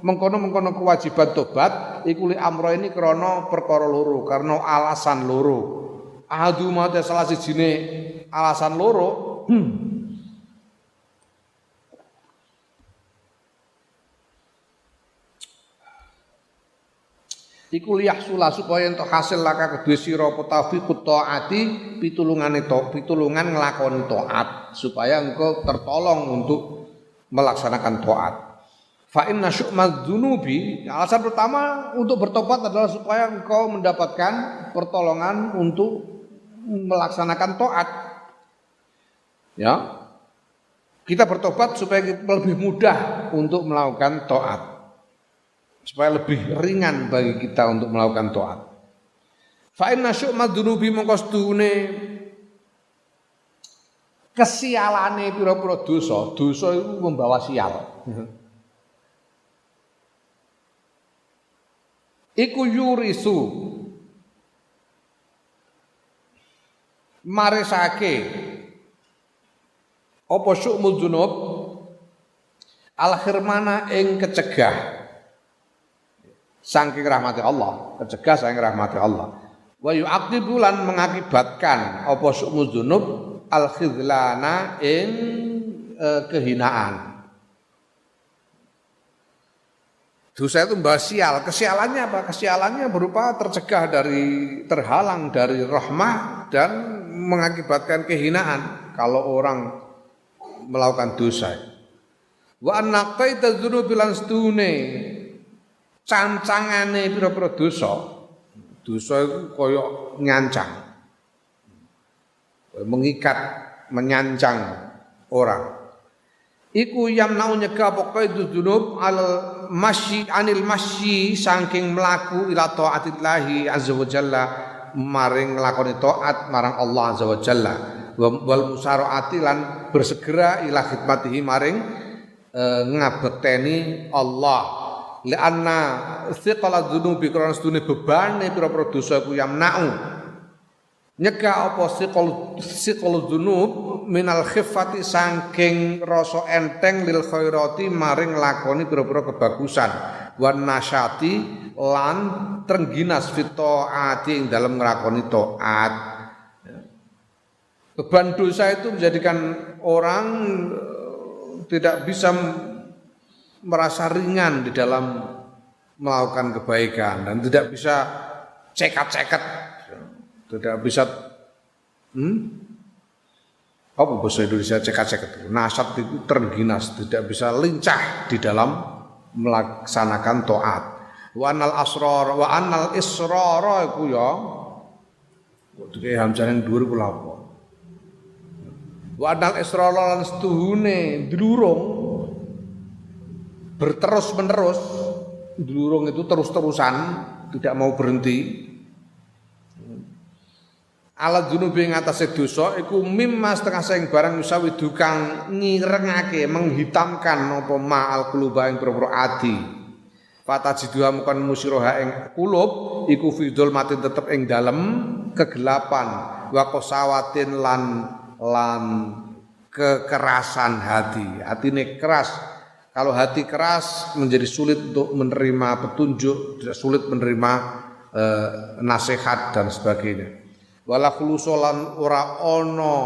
mengkono kewajiban tobat ikuli amro ini krana perkara loro, karena alasan loro. Ahadu ma salah sijine alasan loro. Iku liyahsula supaya entuk hasil laka kedue sira apa taufiqut taati pitulungan nglakoni taat supaya engkau tertolong untuk melaksanakan taat. Fa inna syu'mad dzunubi alasan pertama untuk bertobat adalah supaya engkau mendapatkan pertolongan untuk melaksanakan taat. Ya. Kita bertobat supaya lebih mudah untuk melakukan taat. Supaya lebih ringan bagi kita untuk melakukan taat. Fa inna syu'mad dzunubi mongko sedune kesialane pira-pira dosa itu membawa sial. Iku yurisu maresake apa syu'mul dzunub al-khirmana ing kecegah saking rahmati Allah, kecegah saking rahmati Allah. Wa yu'aqibu lan mengakibatkan apa syu'mul dzunub al-khidlana ing kehinaan. Dosa itu membawa sial. Kesialannya apa? Kesialannya berupa terhalang dari rahmah dan mengakibatkan kehinaan kalau orang melakukan dosa. Wa anna qaita dzunubi lan stune cancangane pira-pira dosa. Dosa itu kaya nyancang. Mengikat, menyancang orang. Iku yamnau nyegah pokoke dzunub al masyi anil masyi saking mlaku ila taatillahi azza wa jalla maring nglakoni taat marang Allah azza wa jalla wal musaraati lan bersegera ila khidmatihi maring ngabekteni Allah lianna thiqala dzunubi karena sedune bebane pira-pira dosa iku yamnau nyegah apa siqal dzunub minal khiffati saking rasa enteng lil khairati maring lakoni pira-pira kebagusan wan nasyati lan trengginas fitaati ing dalem nglakoni taat. Beban dosa itu menjadikan orang tidak bisa merasa ringan di dalam melakukan kebaikan dan tidak bisa cekat-cekat. Tidak bisa apa bahasa Indonesia cekak-cekak itu. Nasat itu terengginas, tidak bisa lincah di dalam melaksanakan taat. Wa anal israr iku ya. Kok dike hamzah ning dhuwur ku lha apa? Wa anal israr lan setuhune dlurung berterus-menerus, dlurung itu terus-terusan, tidak mau berhenti. Alat junubi ing atase dosa iku mimma setengah saing barang yusawi dukang ngirengake menghitamkan apa ma'al quluba ing propro ati. Fatajiduha mukan musiroha ing kulub iku fidul mati tetep ing dalem kegelapan wa qasawatin lan kekerasan hati. Hatine keras. Kalau hati keras menjadi sulit untuk menerima petunjuk, sulit menerima nasihat dan sebagainya. Wala khulusolan ora ono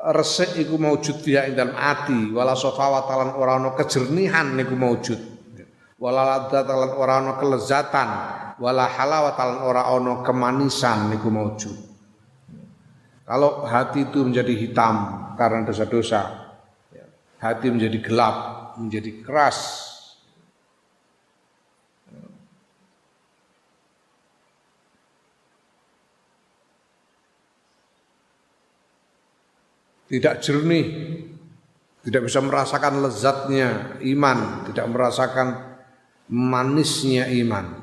resik iku maujud fiha ing dalem ati, wala safawatalan ora ono kejernihan niku maujud. Wala ladzatan ora ono kelezatan, wala halawatalan ora ono kemanisan niku maujud. Kalau hati itu menjadi hitam karena dosa-dosa, hati menjadi gelap, menjadi keras, tidak jernih, tidak bisa merasakan lezatnya iman, tidak merasakan manisnya iman.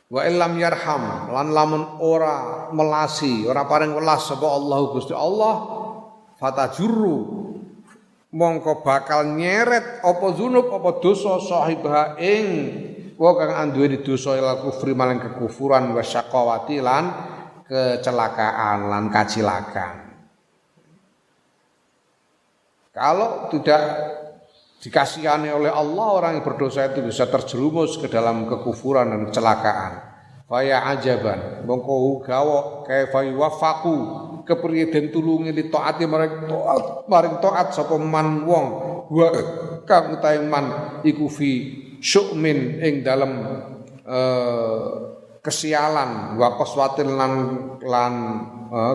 Wa illam yarham lan lamun ora melasi, ora paring welas sapa Allah Gusti Allah, fatajurru mongko bakal nyeret apa zunub apa dosa sahibah ing wa kang anduweni dosa ila kufri maring kekufuran wa syaqawati lan kecelakaan lan kacilakan. Kalau tidak dikasihani oleh Allah, orang yang berdosa itu bisa terjerumus ke dalam kekufuran dan kecelakaan. Faya ajaban, mongko gawa kaifa yuwaffaqu kepriye den tulungi li taati maring taat sapa man wong wa kang utahe man iku fi syu'min ing dalem kesialan wa qaswatin lan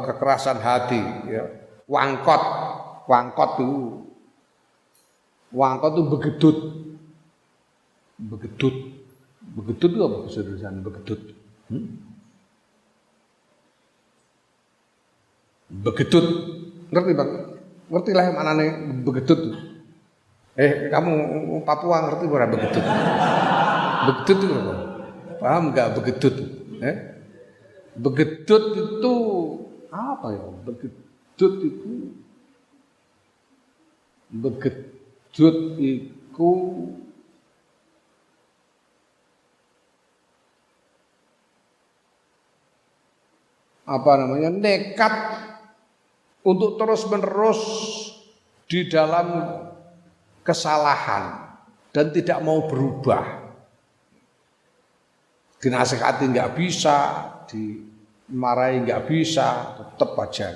kekerasan hati ya. Wangkot itu begedut itu apa bahasa Indonesia begedut? Begedut, ngerti bang? Ngerti lah yang mana nih begedut? Kamu Papua ngerti berapa begedut? Begedut itu apa? Paham nggak begedut? Begedut itu apa ya? Begedut iku apa namanya, nekat untuk terus-menerus di dalam kesalahan dan tidak mau berubah. Dinasihati nggak bisa, dimarahi nggak bisa, tetap aja.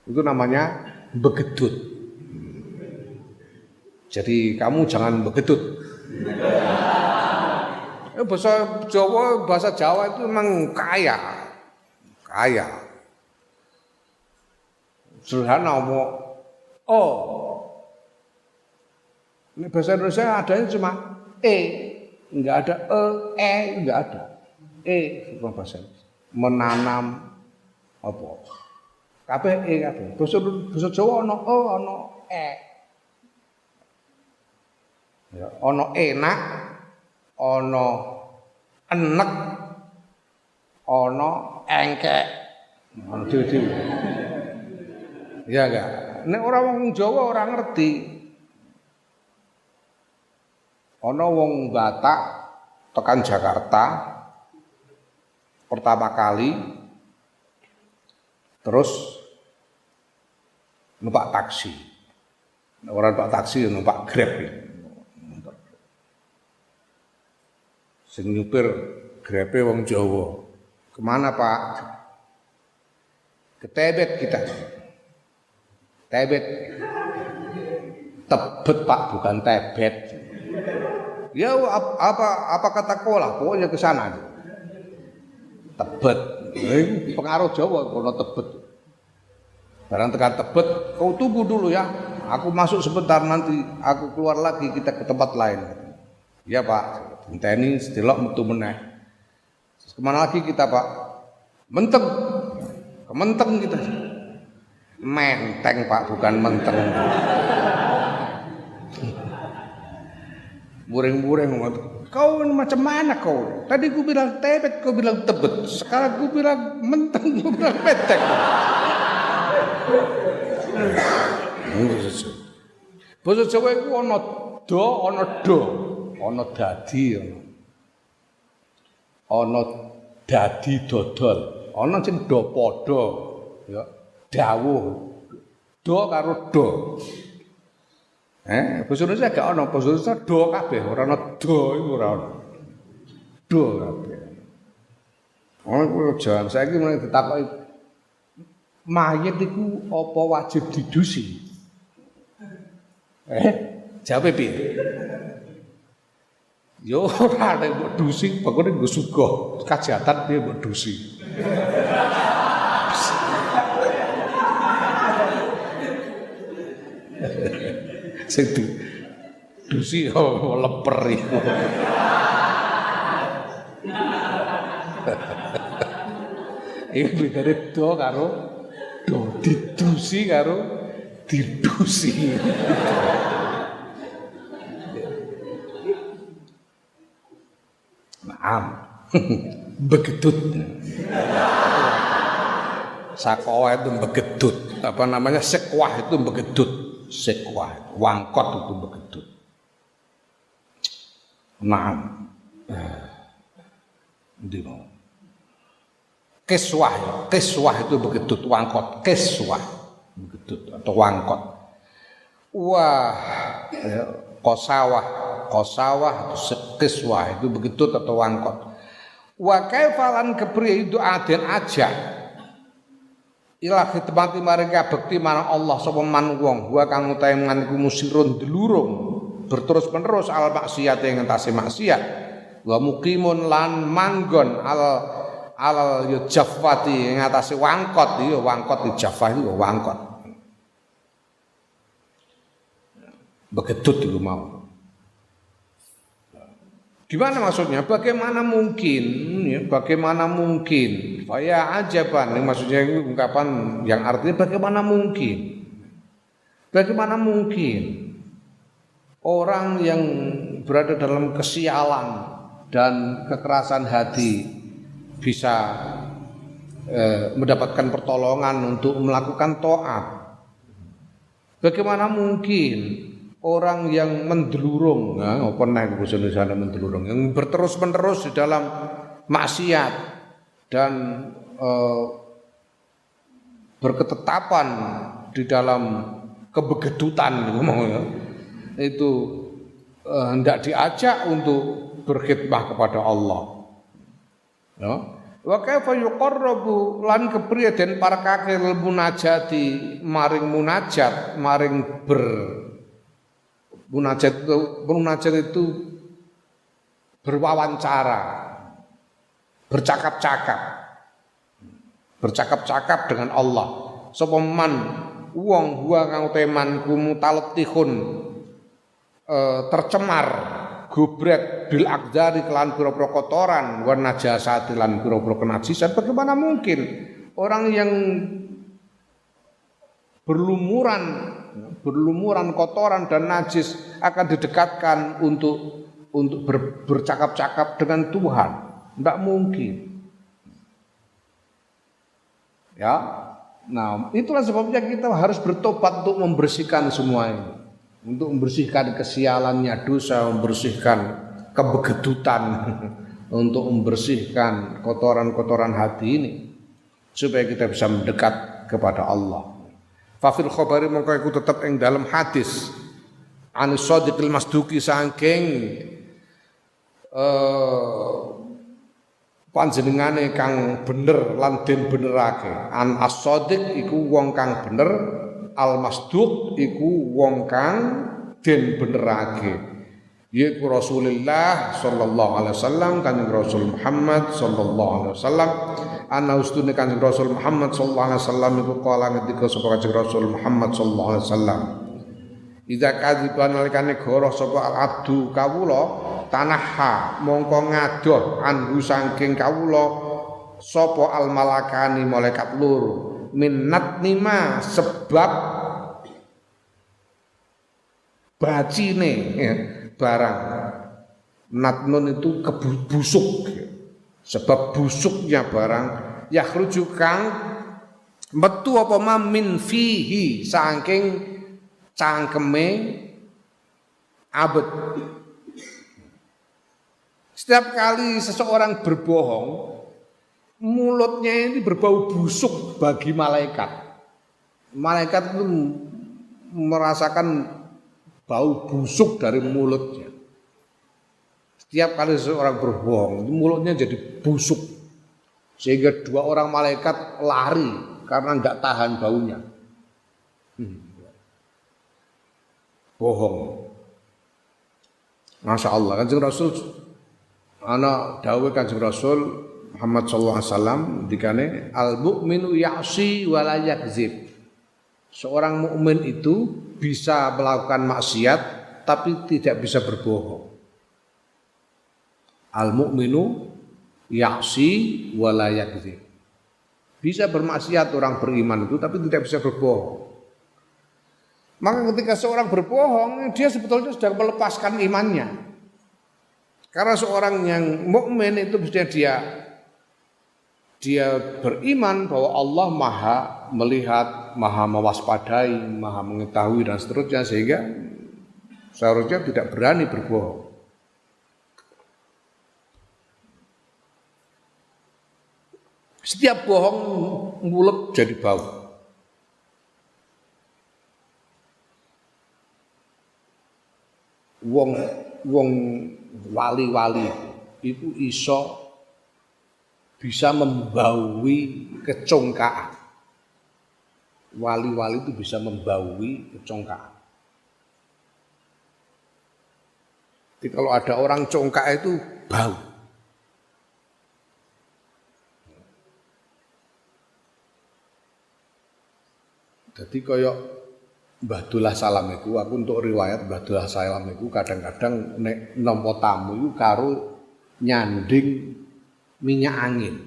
Itu namanya begedut. Jadi kamu jangan begedut. Bahasa Jawa itu memang kaya. Sederhana ini bahasa Indonesia adanya cuma enggak ada enggak ada. Bukan bahasa menanam apa? Kabeh kabeh. Bahasa Jawa ono ono Ya, ono enak, ono enek, ono engkek, ono dhewe. Ya enggak. Nek ora wong Jawa ora ngerti. Ono wong Batak tekan Jakarta pertama kali terus numpak taksi. Orang numpak taksi numpak Grab ya. Sing nyupir Grabe wong Jawa. Kemana Pak? Ke Tebet kita. Tebet. Tebet Pak, bukan Tebet. Ya apa kata kolah, pokoknya ke sana. Tebet. Pengaruh Jawa kono Tebet. Barang tekan Tebet, kau tunggu dulu ya. Aku masuk sebentar, nanti aku keluar lagi, kita ke tempat lain. Ya Pak, ngenteni sedelok metu meneh. Kemana lagi kita Pak? Menteng. Ke Menteng kita. Menteng Pak, bukan Menteng. Muring-muring ngomong, kau macam mana kau? Tadi ku bilang Tebet, kau bilang Tebet. Sekarang ku bilang Menteng, kau bilang Menteng. Basa Jawa iku ana do, ana dadi, ana dadi dodol, ana sing do padha, ya, dawuh. Do karo do. Basa Indonesia gak ana, basa Indonesia do kabeh, ora ana do iku ora ana. Do kabeh. Ana kuwi jan saiki mulai ditakoki mayit iku apa wajib didusi? Jawabe piye? Yo ora nek mbok dusi, pokoknya nggo suga, kajatan piye mbok dusi. Sing dusi leper iku. Iki bedane do karo do, didusi karo didusi. Naam. Begedut. Sakowa itu begedut. Apa namanya? Sekwah itu begedut. Sekwah, wangkot itu begedut. Naam. Ndi mau? Keswah itu begedut, wangkot, keswah, begedut atau wangkot. Wah, kosawah atau keswah itu begedut atau wangkot. Wa kaifalan kepriye itu aden aja. Ila khidmati maring kabekti marang Allah sapa man wong, wa kang utahe manku musirun delurung berterus-menerus al maksiat ing entase maksiat. Wa muqimun lan manggon alal ya jaffati ing atase wangkot ya wangkot di jaffah itu wangkot. Begedut itu mau. Gimana maksudnya? Bagaimana mungkin? Ya, bagaimana mungkin? Faya ajaban. Maksudnya itu ungkapan yang artinya bagaimana mungkin? Bagaimana mungkin orang yang berada dalam kesialan dan kekerasan hati bisa mendapatkan pertolongan untuk melakukan taat? Bagaimana mungkin orang yang mendelurung, apa naik bahasa Indonesia mendelurung, yang berterus-menerus di dalam maksiat dan berketetapan di dalam kebegedutan, itu hendak diajak untuk berkhidmah kepada Allah. Ya. Wa kaifa yuqarrabu lan kepriye den parekake munajati maring munajat maring munajat itu berwawancara, bercakap-cakap dengan Allah. Sapa man wong huwa kang teman kumutalatihun tercemar gobrek bil akdari kelan pira-pira kotoran wan najasati lan pira-pira kenajisan. Bagaimana mungkin orang yang berlumuran kotoran dan najis akan didekatkan untuk bercakap-cakap dengan Tuhan? Tidak mungkin. Ya, nah itulah sebabnya kita harus bertobat untuk membersihkan semua ini, untuk membersihkan kesialannya dosa, membersihkan kebegedutan, untuk membersihkan kotoran-kotoran hati ini, supaya kita bisa mendekat kepada Allah. Fafil khobari mongko iku tetep ing dalam hadis an shadiqil masduqi saking panjenengane kang bener lan den benerake. An as-shadiq iku wong kang bener, al masduq iku wong kang den benerake. yaiku Rasulullah sallallahu alaihi wasallam, Kanjeng Rasul Muhammad sallallahu alaihi wasallam, ana ustune Kanjeng Rasul Muhammad sallallahu alaihi wasallam iku kala ngendika sapa Kanjeng Rasul Muhammad sallallahu alaihi wasallam, idza kadziban nalikane goroh sapa al abdu kawula tanaha mongko ngadoh anhu saking kawula sapa al malakani malaikat loro minnat nima sebab bacine ya, barang natnun itu busuk sebab busuknya barang yakhruju kang metu apa min fihi saking cangkeme abet. Setiap kali seseorang berbohong, mulutnya ini berbau busuk bagi malaikat. Malaikat itu merasakan bau busuk dari mulutnya. Setiap kali seseorang berbohong, mulutnya jadi busuk. Sehingga dua orang malaikat lari karena enggak tahan baunya. Bohong. Masya Allah, Kanjeng Rasul ana dawuh Kanjeng Rasul Muhammad sallallahu alaihi wasallam dikane al mukminu ya'si wa la yakzib. Seorang mukmin itu bisa melakukan maksiat tapi tidak bisa berbohong. Al mukminu ya'si wa la yakzib. Bisa bermaksiat orang beriman itu tapi tidak bisa berbohong. Maka ketika seorang berbohong, dia sebetulnya sudah melepaskan imannya. Karena seorang yang mukmin itu dia beriman bahwa Allah Maha melihat, Maha mewaspadai, Maha mengetahui dan seterusnya, sehingga seharusnya tidak berani berbohong. Setiap bohong mulut jadi bau. Wong wali-wali itu iso bisa membaui kecongkaan. Wali-wali itu bisa membaui kecongkaan. Jadi kalau ada orang congkak itu bau. Jadi koyok Mbah Dullah Salam iku, aku untuk riwayat Mbah Dullah Salam iku kadang-kadang nek nampa tamu iku karo nyanding minyak angin.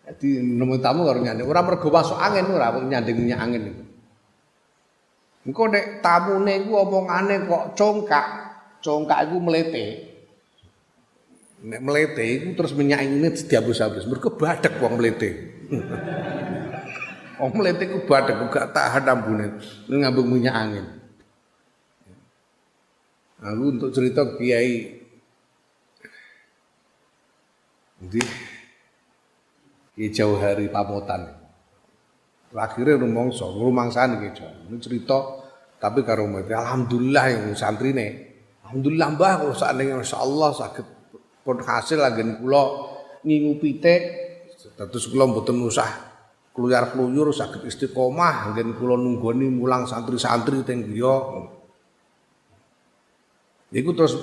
Jadi nampa tamu karo nyanding, ora mergo masuk angin ora nyanding minyak angin iku. Engko nek tamune iku omongane kok congkak, congkak iku mlete. Nek mlete iku terus minyak angine dihapus-hapus, mergo badhek wong mlete. Wong mlete ku badhek gak tahan ambune ngambung minyak angin. Aku untuk cerita Kiai Kiai Jauhari Pamotan. Akhirnya rumangsane Kiai Jauhari. Ini cerita tapi karo umat. Alhamdulillah yang santrine. Alhamdulillah Mbah kalau sakniki masyaallah saged pun hasil anggen kula ngingu pitik. Terus kula mboten usah kluyar-kluyur saged istiqomah anggen kula nunggoni mulang santri-santri teng griya. Iku terus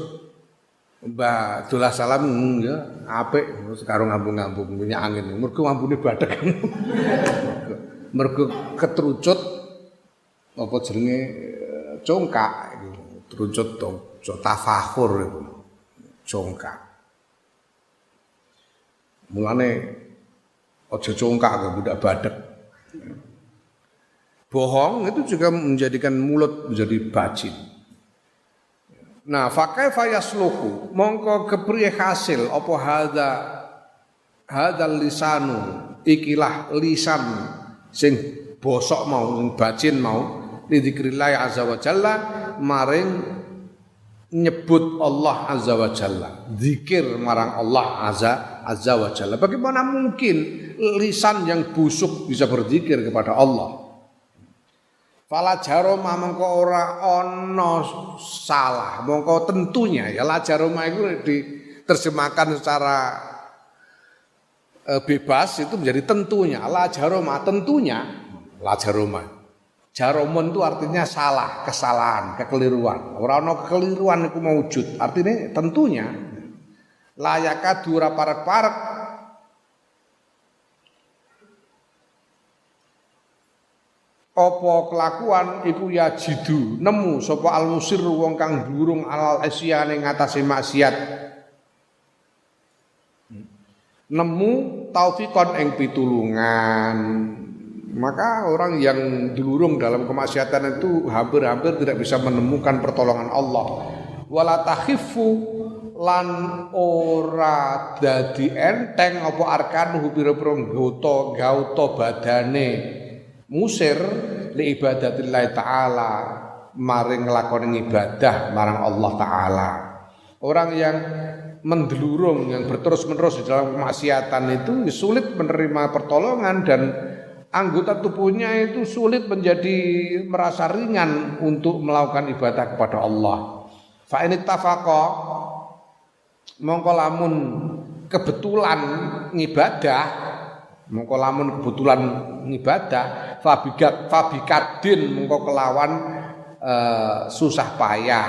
Mbah Dullah Salam ya apik terus karo ngambung-ngambung minyak angin. Mergo ambune badhek. Mergo ketrucut apa jenenge congkak iku. Trucut tafakhur iku. Congkak. Mulane aja congkak ke budak badhek. Bohong itu juga menjadikan mulut menjadi bacin. Nah, fakaifa yasluhu mongko kepriye hasil apa hadzal lisanu ikilah lisan sing bosok mau sing bacin mau lidzikrillah azza wa jalla maring nyebut Allah azza wa jalla, zikir marang Allah azza wa jalla. Bagaimana mungkin lisan yang busuk bisa berzikir kepada Allah? Fala jaroma mongko ora ana salah, mongko tentunya ya la jaroma itu diterjemahkan secara bebas itu menjadi tentunya, la jaroma tentunya, la jaroma Jaromun itu artinya salah, kesalahan, kekeliruan. Ora ana kekeliruan iku maujud. Artinya tentunya layaka dura parek-parek apa kelakuan iku ya jidu nemu sapa al-musir wong kang durung alal asyane ngatasé maksiat. Nemu taufikon ing pitulungan. Maka orang yang durung dalam kemaksiatan itu hampir-hampir tidak bisa menemukan pertolongan Allah. Wala takhifu lan ora dadi enteng apa arkanuhu pira-pira gauta badane musir li ibadatillah taala maring nglakoni ibadah marang Allah taala. Orang yang mendelurung yang berterus-menerus di dalam kemaksiatan itu sulit menerima pertolongan dan anggota tubuhnya itu sulit menjadi merasa ringan untuk melakukan ibadah kepada Allah. Fa in ittafaqa mongko lamun kebetulan ngibadah mongko lamun kebetulan ngibadah fabikadin mongko kelawan susah payah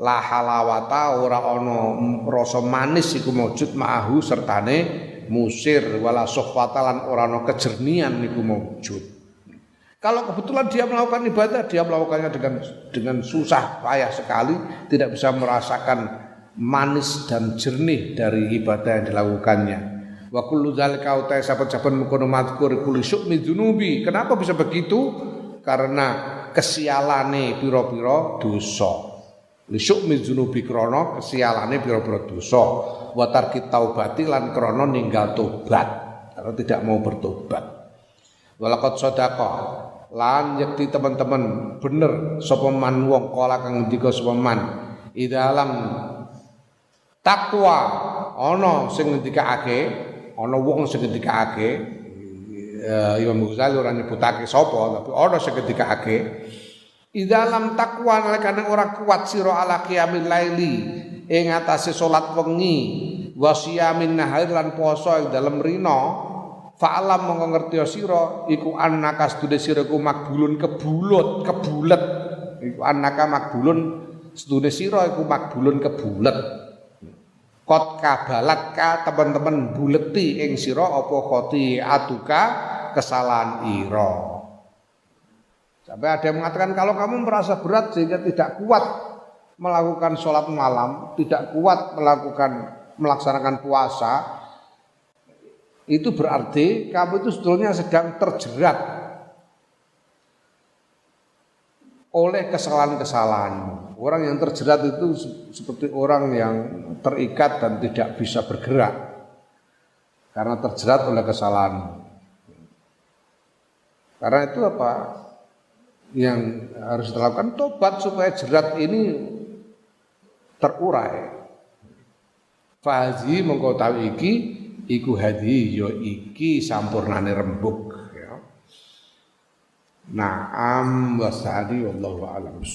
la halawata ora ana rasa manis iku maujud ma'ahu sertane musir wala sohfatalan orano kejernian niku maujud. Kalau kebetulan dia melakukan ibadah, dia melakukannya dengan susah payah sekali, tidak bisa merasakan manis dan jernih dari ibadah yang dilakukannya. Wa kullu zalika uta saben-saben mengkono mazkur kulli syu'mi dzunubi. Kenapa bisa begitu? Karena kesialane pira-pira dosa. Li syu'mi dzunubi krana kesialane pira-pira dosa. Wa tarki taubati lan krana ninggal tobat karena tidak mau bertobat. Walaqad sadaqa lan yakti teman-teman bener sapa man wong kala kang ngendika sapa man idalam takwa ana sing ngendikake ana wong sing ngendikake Imam Ghazali ora nyebutake sapa tapi ana sing ngendikake idalam takwa nalekane ora kuat sira ala qiyamil laili ing atase salat wengi wa siyamin nahar lan poso ing dalem rina fa'alam mongko ngerti sira iku annaka sedune sira iku makbulun kebulet iku annaka makbulun sedune sira iku makbulun kebulet kot kabalat ka teman-teman buleti ing sira apa khoti atuka kesalahan ira. Sampai ada yang mengatakan kalau kamu merasa berat sehingga tidak kuat melakukan sholat malam, tidak kuat melaksanakan puasa, itu berarti kamu itu sebetulnya sedang terjerat oleh kesalahan-kesalahanmu. Orang yang terjerat itu seperti orang yang terikat dan tidak bisa bergerak karena terjerat oleh kesalahanmu. Karena itu apa? Yang harus dilakukan tobat supaya jerat ini terurai. Fahazi mengko tawi iki iku hadi ya iki sampurnane rembug ya. Naam wasadi wallahu a'lam.